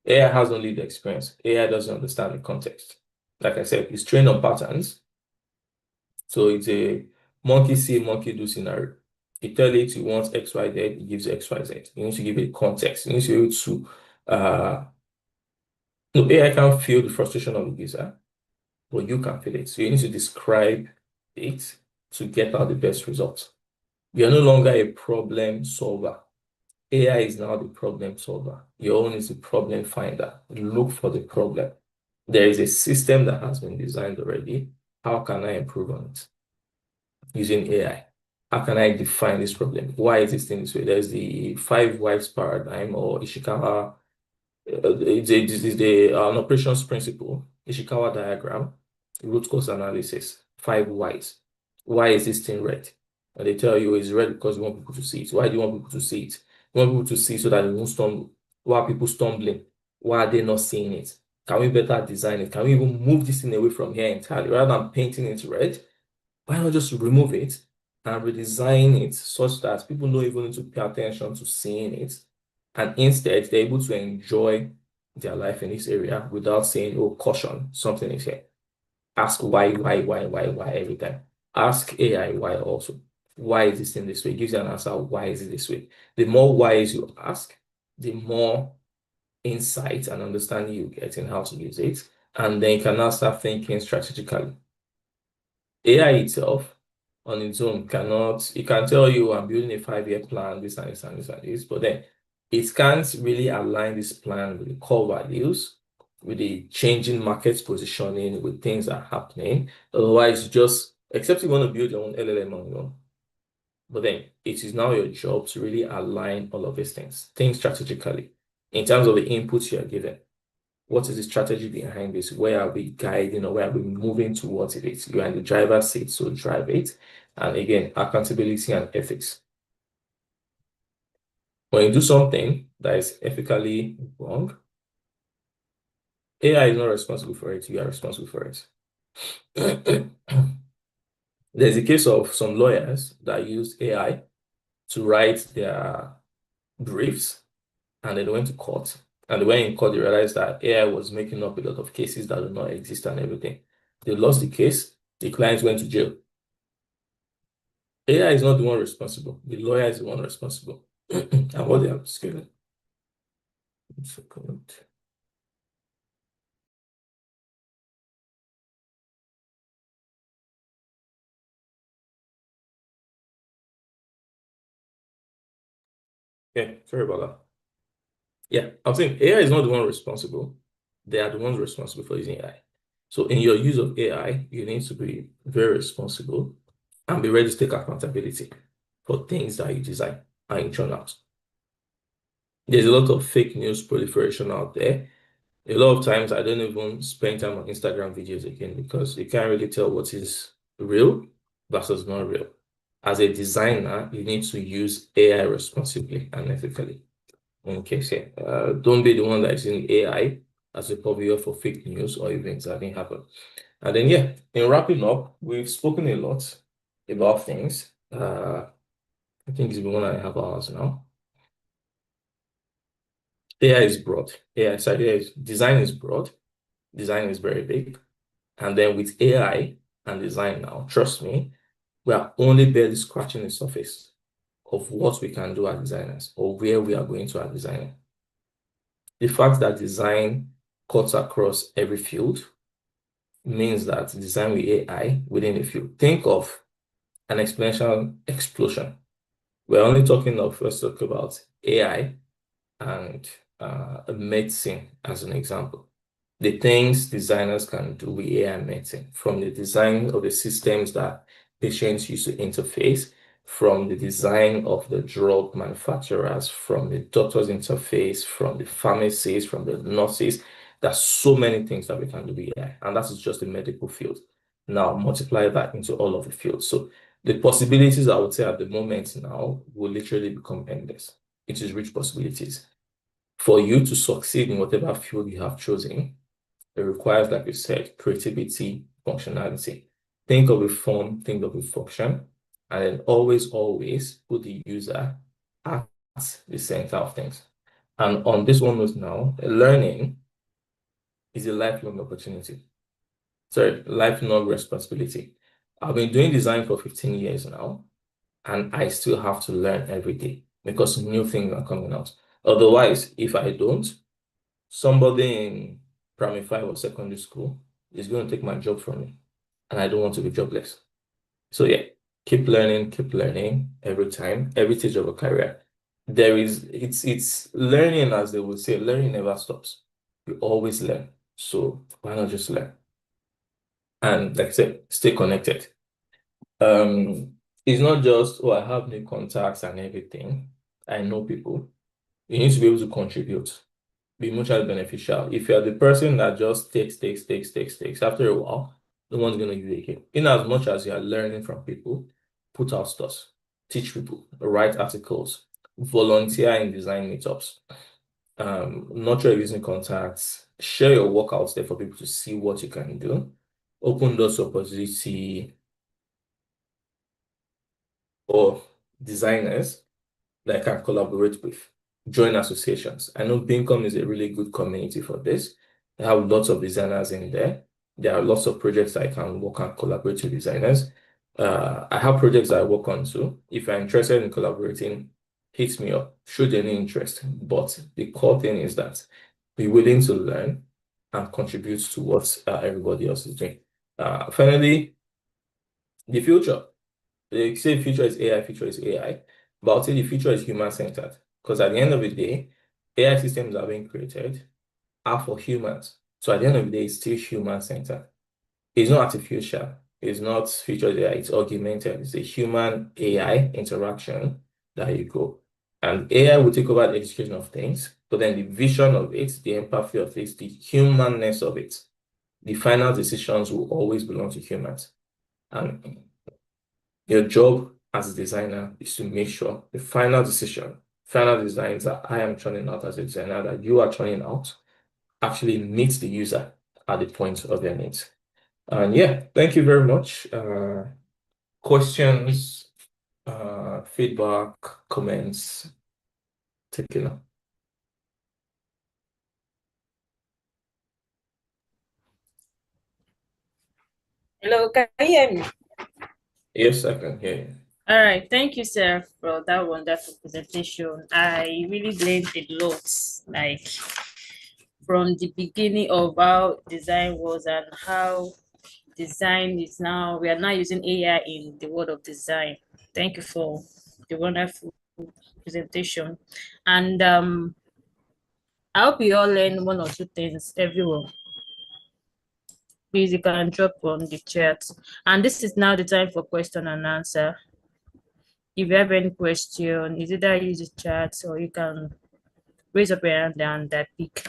AI has only the experience. AI doesn't understand the context. Like I said, it's trained on patterns. So it's a monkey see, monkey do scenario. You tell it you want X, Y, Z, it gives you X, Y, Z. You need to give it context. You need to be able to no, AI can feel the frustration of the user, but you can feel it. So you need to describe it to get out the best results. You're no longer a problem solver. AI is now the problem solver. Your own is the problem finder. Look for the problem. There is a system that has been designed already. How can I improve on it using AI? How can I define this problem? Why is this thing this way? There's the five whys paradigm or Ishikawa. It's an operations principle, Ishikawa diagram, root cause analysis, five whys. Why is this thing red? And they tell you it's red because you want people to see it. Why do you want people to see it? You want people to see so that they won't stumble. Why are people stumbling? Why are they not seeing it? Can we better design it? Can we even move this thing away from here entirely? Rather than painting it red, why not just remove it and redesign it such that people don't even need to pay attention to seeing it, and instead they're able to enjoy their life in this area without saying, oh, caution, something is here. Ask why every time. Ask AI why also. Why is this in this way? It gives you an answer. Why is it this way? The more whys you ask, the more insight and understanding you get in how to use it. And then you can now start thinking strategically. AI itself on its own cannot, it can tell you I'm building a 5-year plan, this and this and this and this, but then it can't really align this plan with the core values, with the changing market positioning, with things that are happening. Otherwise, just except you want to build your own LLM on your own. But then it is now your job to really align all of these things. Think strategically in terms of the inputs you are given. What is the strategy behind this? Where are we guiding or where are we moving towards it? You are in the driver's seat, so drive it. And again, accountability and ethics. When you do something that is ethically wrong, AI is not responsible for it. You are responsible for it. There's a case of some lawyers that used AI to write their briefs, and they went to court. And when in court, they realized that AI was making up a lot of cases that do not exist and everything. They lost the case. The clients went to jail. AI is not the one responsible. The lawyer is the one responsible. And what they have scheduled. Yeah, sorry about that. Yeah, I'm saying AI is not the one responsible. They are the ones responsible for using AI. So in your use of AI, you need to be very responsible and be ready to take accountability for things that you design and you churn out. There's a lot of fake news proliferation out there. A lot of times I don't even spend time on Instagram videos again because you can't really tell what is real versus not real. As a designer, you need to use AI responsibly and ethically. Okay, so don't be the one that is using AI as a purveyor for fake news or events that didn't happen. And then, yeah, in wrapping up, we've spoken a lot about things. I think it's been 1.5 hours now. AI is broad. Design is broad. Design is very big. And then with AI and design now, trust me, we are only barely scratching the surface of what we can do as designers or where we are going to as designer. The fact that design cuts across every field means that design with AI within a field. Think of an exponential explosion. We're only talking of, let's talk about AI and medicine as an example. The things designers can do with AI medicine, from the design of the systems that patients use to interface, from the design of the drug manufacturers, from the doctor's interface, from the pharmacists, from the nurses. There's so many things that we can do with AI, and that is just the medical field. Now multiply that into all of the fields. So the possibilities I would say at the moment now will literally become endless. It is rich possibilities. For you to succeed in whatever field you have chosen, it requires, like you said, creativity, functionality. Think of a form, think of a function, and then always put the user at the center of things. And on this one note now, learning is a lifelong opportunity. Sorry, lifelong responsibility. I've been doing design for 15 years now, and I still have to learn every day because new things are coming out. Otherwise, if I don't, somebody in primary 5 or secondary school is going to take my job from me, and I don't want to be jobless. So yeah, keep learning every time, every stage of a career. It's learning, as they would say, learning never stops. You always learn. So why not just learn? And like I said, stay connected. It's not just, oh, I have new contacts and everything. I know people. You need to be able to contribute, be mutually beneficial. If you're the person that just takes, after a while, no one's going to use it again. In as much as you are learning from people, put out stuff, teach people, write articles, volunteer in design meetups, nurture your using contacts, share your work out there for people to see what you can do, open doors to opportunity or designers that I can collaborate with. join associations. I know Beacom is a really good community for this. They have lots of designers in there. There are lots of projects I can work and collaborate with designers. I have projects that I work on too. If you're interested in collaborating, hit me up. Show any interest. But the core thing is that be willing to learn and contribute to what everybody else is doing. Finally, the future. They say future is AI, future is AI, but I'll say the future is human-centered. Because at the end of the day, AI systems are being created are for humans. So at the end of the day, it's still human-centered. It's not artificial. It's not future AI. It's augmented. It's a human AI interaction that you go. And AI will take over the execution of things, but then the vision of it, the empathy of it, the humanness of it, the final decisions will always belong to humans. And your job as a designer is to make sure the final decision, final designs that I am churning out as a designer, that you are churning out, actually meets the user at the point of their needs. And yeah, thank you very much. Questions, feedback, comments, take it now. Hello, can you hear me? Yes, I can hear you. All right, thank you, sir, for that wonderful presentation. I really learned a lot, like from the beginning of how design was and how design is now, we are now using AI in the world of design. Thank you for the wonderful presentation. And I hope you all learn one or two things, everyone. Please, you can drop on the chat. And this is now the time for question and answer. If you have any question, is either use the chat or you can raise up your hand and pick.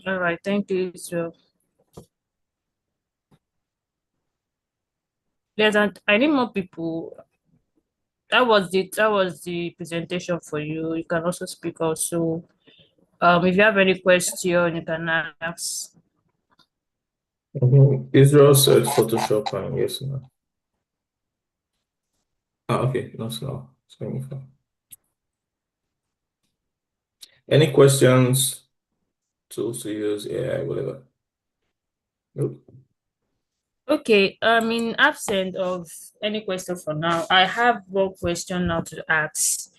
All right, thank you. So, yes, and I need more people. That was the presentation for you. You can also speak also. If you have any question, you can ask. Israel said Photoshop and yes, no. Okay, not now. It's going fine. Any questions? Tools to use AI, whatever. Nope. Okay, in absence of any question for now, I have one question now to ask.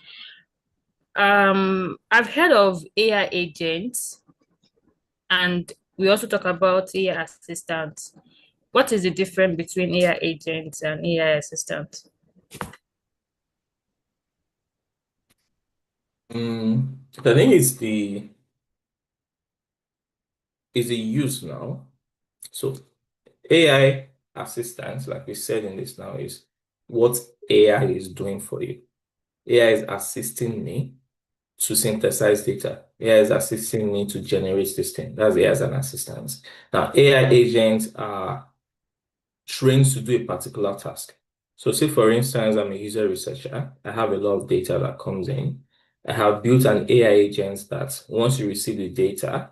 I've heard of AI agents, and we also talk about AI assistants. What is the difference between AI agents and AI assistants? I think it's the use now. So AI assistance, like we said in this now, is what AI is doing for you. AI is assisting me to synthesize data. AI is assisting me to generate this thing. That's AI as an assistant. Now, AI agents are trained to do a particular task. So say, for instance, I'm a user researcher. I have a lot of data that comes in. I have built an AI agent that once you receive the data,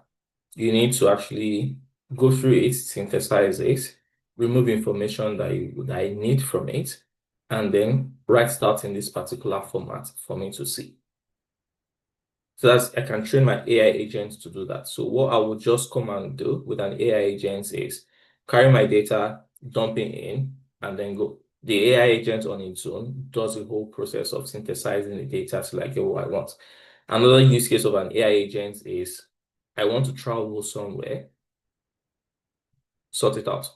you need to actually go through it, synthesize it, remove information that I need from it, and then write that in this particular format for me to see. So I can train my AI agent to do that. So what I would just come and do with an AI agent is carry my data, dump it in, and then go. The AI agent on its own does the whole process of synthesizing the data to like get what I want. Another use case of an AI agent is I want to travel somewhere, sort it out.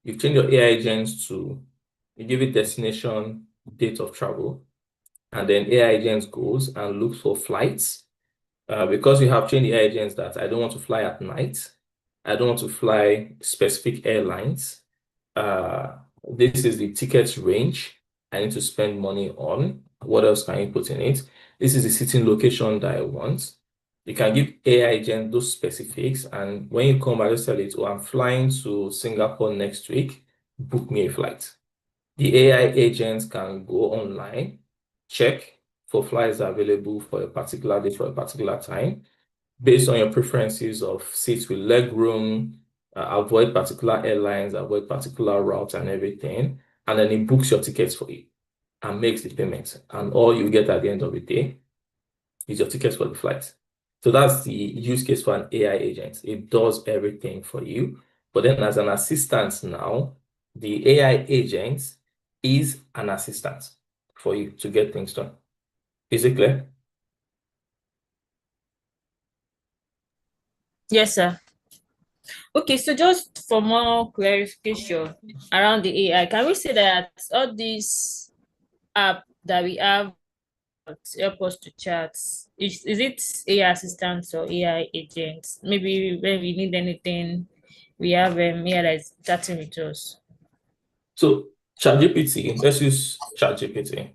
You train your AI agent you give it destination, date of travel, and then AI agent goes and looks for flights. Because we have trained the AI agents that I don't want to fly at night, I don't want to fly specific airlines. This is the ticket range I need to spend money on. What else can you put in it? This is the sitting location that I want. You can give AI agent those specifics, and when you come, I just tell it, oh, I'm flying to Singapore next week. Book me a flight. The AI agent can go online, check for flights available for a particular day for a particular time, based on your preferences of seats with leg room, avoid particular airlines, avoid particular routes and everything, and then it books your tickets for you. and makes the payment. And all you get at the end of the day is your tickets for the flight. So that's the use case for an AI agent. It does everything for you. But then as an assistant now, the AI agent is an assistant for you to get things done. Is it clear? Yes, sir. Okay, so just for more clarification around the AI, can we say that all these app that we have to help us to chat, is it AI assistants or AI agents? Maybe when we need anything, we have AI that is chatting with us. So ChatGPT, let's use ChatGPT.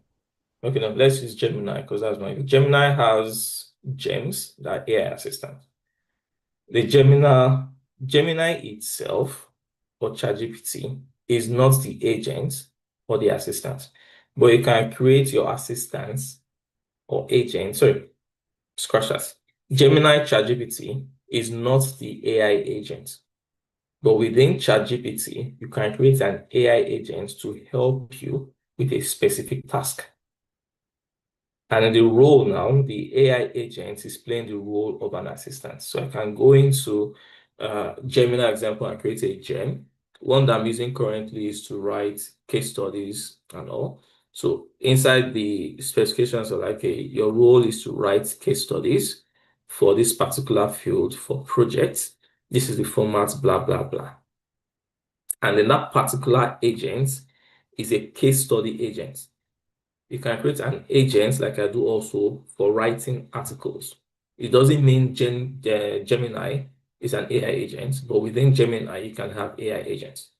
Okay, now let's use Gemini because that's my Gemini has James, that AI assistant. The Gemini itself or ChatGPT is not the agent or the assistant, but you can create your assistants or agent. Sorry, scratch that. Gemini ChatGPT is not the AI agent, but within ChatGPT, you can create an AI agent to help you with a specific task. And in the role now, the AI agent is playing the role of an assistant. So I can go into Gemini example and create a gem. One that I'm using currently is to write case studies and all. So inside the specifications are like, your role is to write case studies for this particular field for projects. This is the format, blah, blah, blah. And then that particular agent is a case study agent. You can create an agent like I do also for writing articles. It doesn't mean Gemini is an AI agent, but within Gemini, you can have AI agents.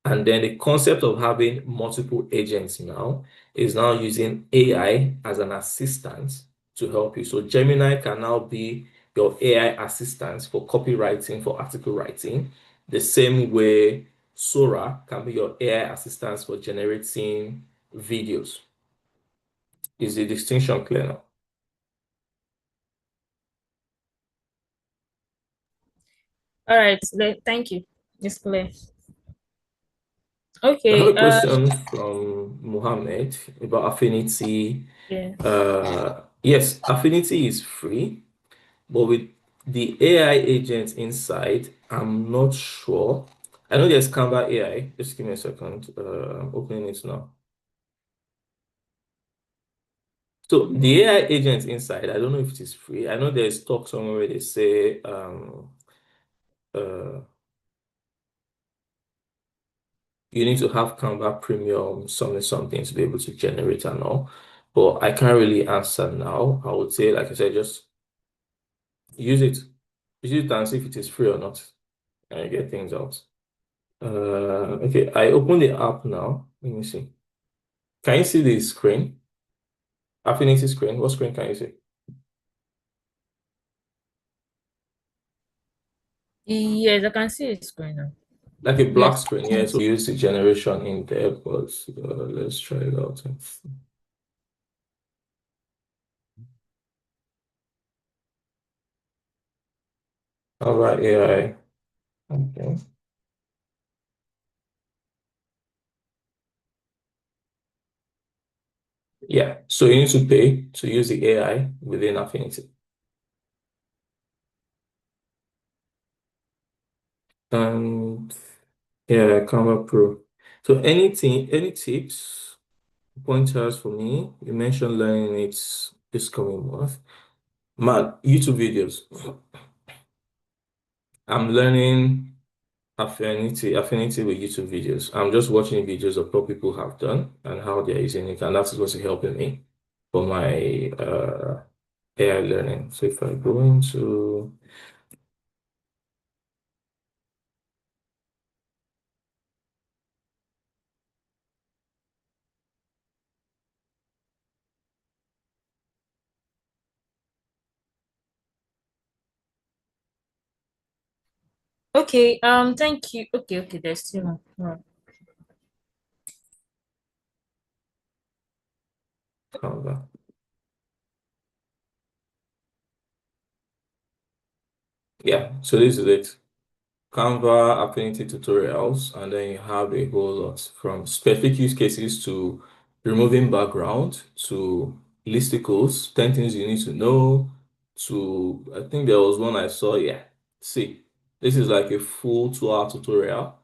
And then the concept of having multiple agents now is now using AI as an assistant to help you. So Gemini can now be your AI assistant for copywriting, for article writing, the same way Sora can be your AI assistant for generating videos. Is the distinction clear now? All right, thank you. It's clear. I have Okay, a question from Mohammed about Affinity. yeah. Yes, Affinity is free, but with the AI agent inside, I'm not sure. I know there's Canva AI. Just give me a second. I'm opening it now. So the AI agent inside, I don't know if it is free. I know there's talk somewhere where they say uh, you need to have Canva Premium, something to be able to generate and all. But I can't really answer now. I would say, like I said, just use it. Use it and see if it is free or not, and you get things out. Okay, I open the app now. Let me see. Can you see the screen? Affinity screen. What screen can you see? Yes, I can see it's going on. Like a black Yes. screen. Yeah, so use the generation in there, but let's try it out. All right, AI. Okay. Yeah, so you need to pay to use the AI within Affinity. And yeah, Canva Pro. So any tips, pointers for me? You mentioned learning it this coming month. Man, YouTube videos. I'm learning affinity with YouTube videos. I'm just watching videos of what people have done and how they're using it, and that's what's helping me for my AI learning. So if I go into Okay, thank you. Okay, there's still more. More. Canva. Yeah, so this is it. Canva Affinity tutorials, and then you have a whole lot from specific use cases to removing background to listicles, 10 things you need to know to, I think there was one I saw, yeah. See, this is like a full 2-hour tutorial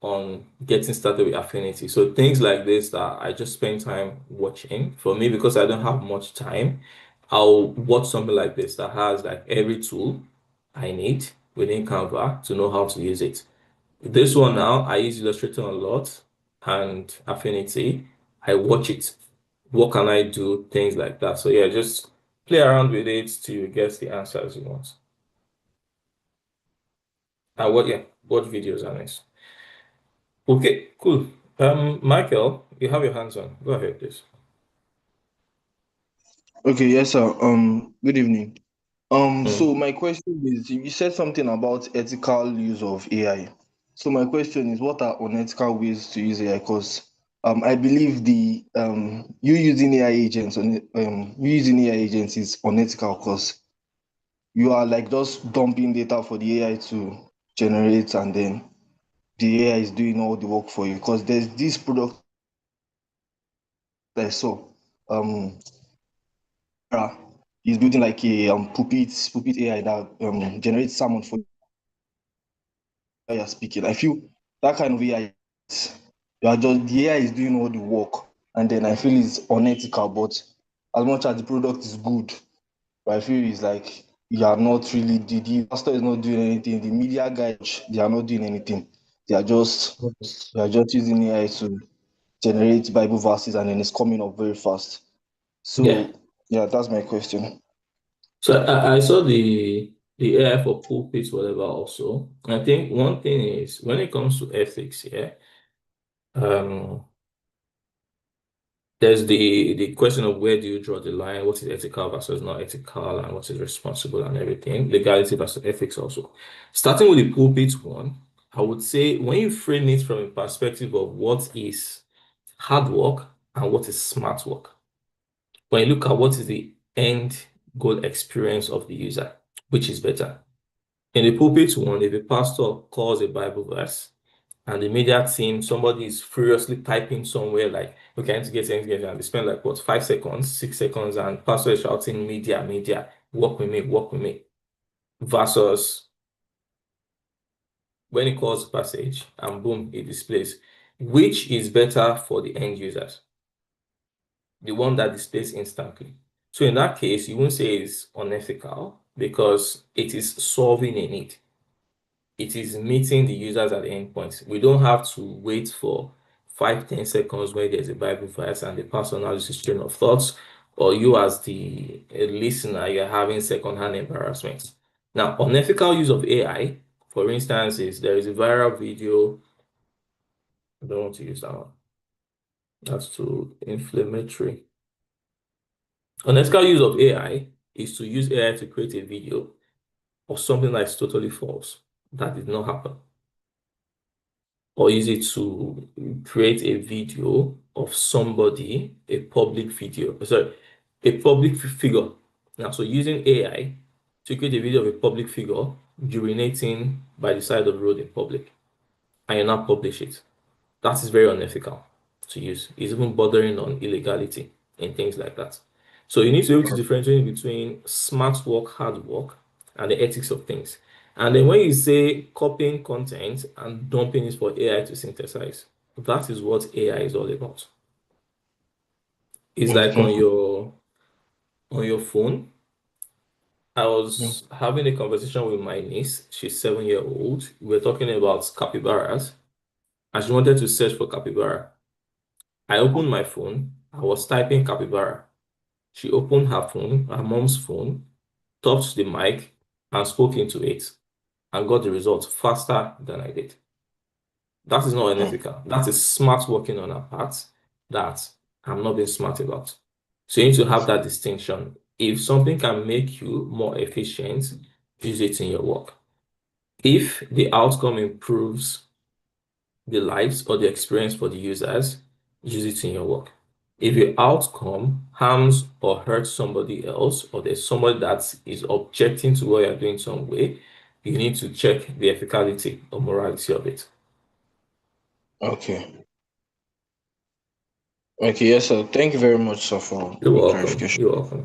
on getting started with Affinity. So things like this that I just spend time watching. For me, because I don't have much time, I'll watch something like this that has like every tool I need within Canva to know how to use it. This one now, I use Illustrator a lot and Affinity. I watch it. What can I do? Things like that. So yeah, just play around with it till you get the answers you want. And watch videos are nice. Okay, cool. Michael, you have your hands on. Go ahead, please. Okay, yes, sir. Good evening. Mm. So my question is, you said something about ethical use of AI. So my question is, what are unethical ways to use AI? Because I believe the you using AI agents is unethical because you are like just dumping data for the AI to generate, and then the AI is doing all the work for you. Because there's this product I saw. Um, Sarah is building like a puppet AI that generates someone for you're speaking. I feel that kind of AI, you are just the AI is doing all the work, and then I feel it's unethical. But as much as the product is good, but I feel it's like you are not really the pastor is not doing anything. The media guys, they are not doing anything. They are just they are just using AI to generate Bible verses, and then it's coming up very fast. Yeah. So yeah, that's my question. So I saw the AI for pulpits, whatever also. I think one thing is when it comes to ethics, yeah, um, there's the question of where do you draw the line, what is ethical versus not ethical, and what is responsible and everything, legality versus ethics also. Starting with the pulpit one, I would say when you frame it from a perspective of what is hard work and what is smart work, when you look at what is the end goal experience of the user, which is better. In the pulpit one, if a pastor calls a Bible verse and the media team, somebody is furiously typing somewhere like, okay, I need to get, and they spend like what, 5 seconds, 6 seconds, and pastor is shouting, media, media, work with me, versus when he calls passage and boom, it displays. Which is better for the end users? The one that displays instantly. So in that case, you won't say it's unethical because it is solving a need. It is meeting the users at the endpoint. We don't have to wait for 5, 10 seconds when there's a Bible verse and the person has a stream of thoughts, or you as the listener, you're having secondhand embarrassment. Now, unethical use of AI, for instance, is there is a viral video. I don't want to use that one. That's too inflammatory. Unethical use of AI is to use AI to create a video of something that is totally false, that did not happen, or use it to create a video of somebody, a public video, sorry, a public figure. Now, so using AI to create a video of a public figure urinating by the side of the road in public, and you now publish it. That is very unethical to use. It's even bordering on illegality and things like that. So you need to be able to differentiate between smart work, hard work, and the ethics of things. And then when you say copying content and dumping it for AI to synthesize, that is what AI is all about. It's like Okay. on your phone. I Yeah. was having a conversation with my niece. She's 7 year old. We were talking about capybaras, and she wanted to search for capybara. I opened my phone. I was typing capybara. She opened her phone, her mom's phone, touched the mic, and spoke into it, and got the result faster than I did. That is not Mm. unethical. That is smart working on her part that I'm not being smart about. So you need to have that distinction. If something can make you more efficient, use it in your work. If the outcome improves the lives or the experience for the users, use it in your work. If the outcome harms or hurts somebody else, or there's somebody that is objecting to what you're doing some way, you need to check the ethicality or morality of it. Okay. Okay, yes, sir. Thank you very much, sir, for You're the welcome. clarification. You're welcome.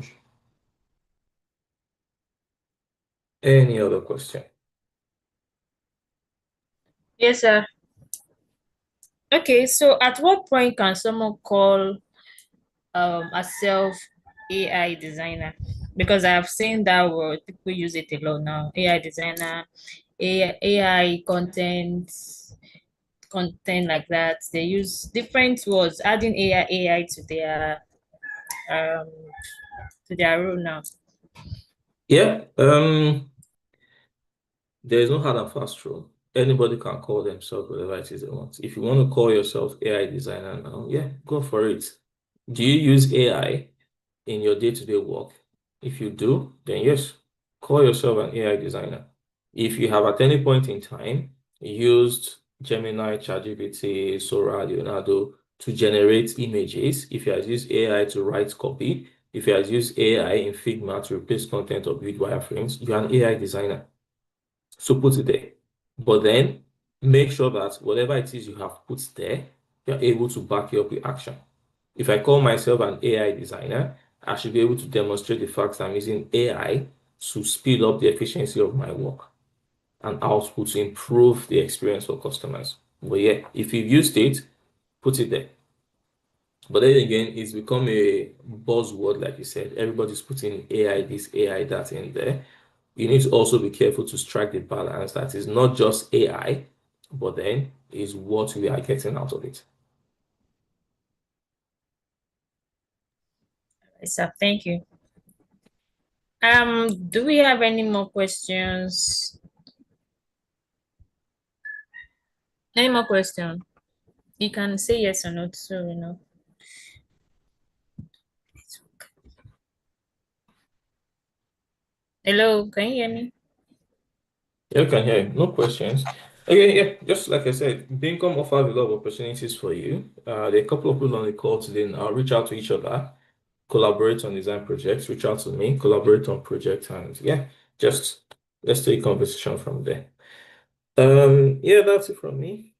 Any other question? Yes, sir. Okay, so at what point can someone call a self AI designer? Because I've seen that word, people use it a lot now. AI designer, AI content like that. They use different words, adding AI um to their role now. Yeah. There is no hard and fast rule. Anybody can call themselves whatever it is they want. If you want to call yourself AI designer now, yeah, go for it. Do you use AI in your day-to-day work? If you do, then yes, call yourself an AI designer. If you have at any point in time used Gemini, ChatGPT, Sora, Leonardo to generate images, if you have used AI to write copy, if you have used AI in Figma to replace content or build wireframes, you're an AI designer. So put it there. But then make sure that whatever it is you have put there, you're able to back it up with action. If I call myself an AI designer, I should be able to demonstrate the fact that I'm using AI to speed up the efficiency of my work and output to improve the experience for customers. But yeah, if you've used it, put it there. But then again, it's become a buzzword, like you said. Everybody's putting AI this, AI that in there. You need to also be careful to strike the balance that is not just AI, but then is what we are getting out of it. Yes, sir. Thank you. Do we have any more questions? Any more question? You can say yes or no, so we know. Hello, can you hear me? You can hear. No questions. Okay, yeah, just like I said, Bincom offers a lot of opportunities for you. There are a couple of people on the call today now. Reach out to each other, collaborate on design projects, reach out to me, collaborate on projects, and yeah, just let's take conversation from there. Yeah, that's it from me.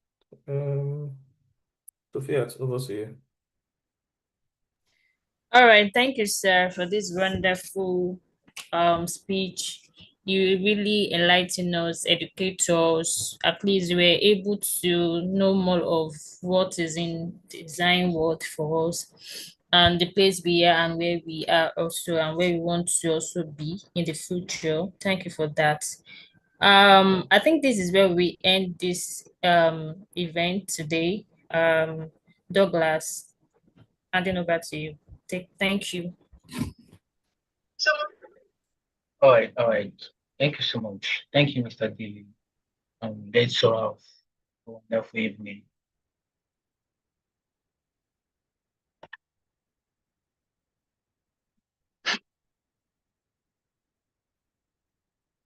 Sophia, it's over to you. All right, thank you, sir, for this wonderful speech. You really enlighten us, educate us. At least we're able to know more of what is in the design world for us and the place we are and where we are also and where we want to also be in the future. Thank you for that. I think this is where we end this event today. Douglas, handing over to you. Thank you. All right, all right. Thank you so much. Thank you, Mr. Daly. Let's have a wonderful evening.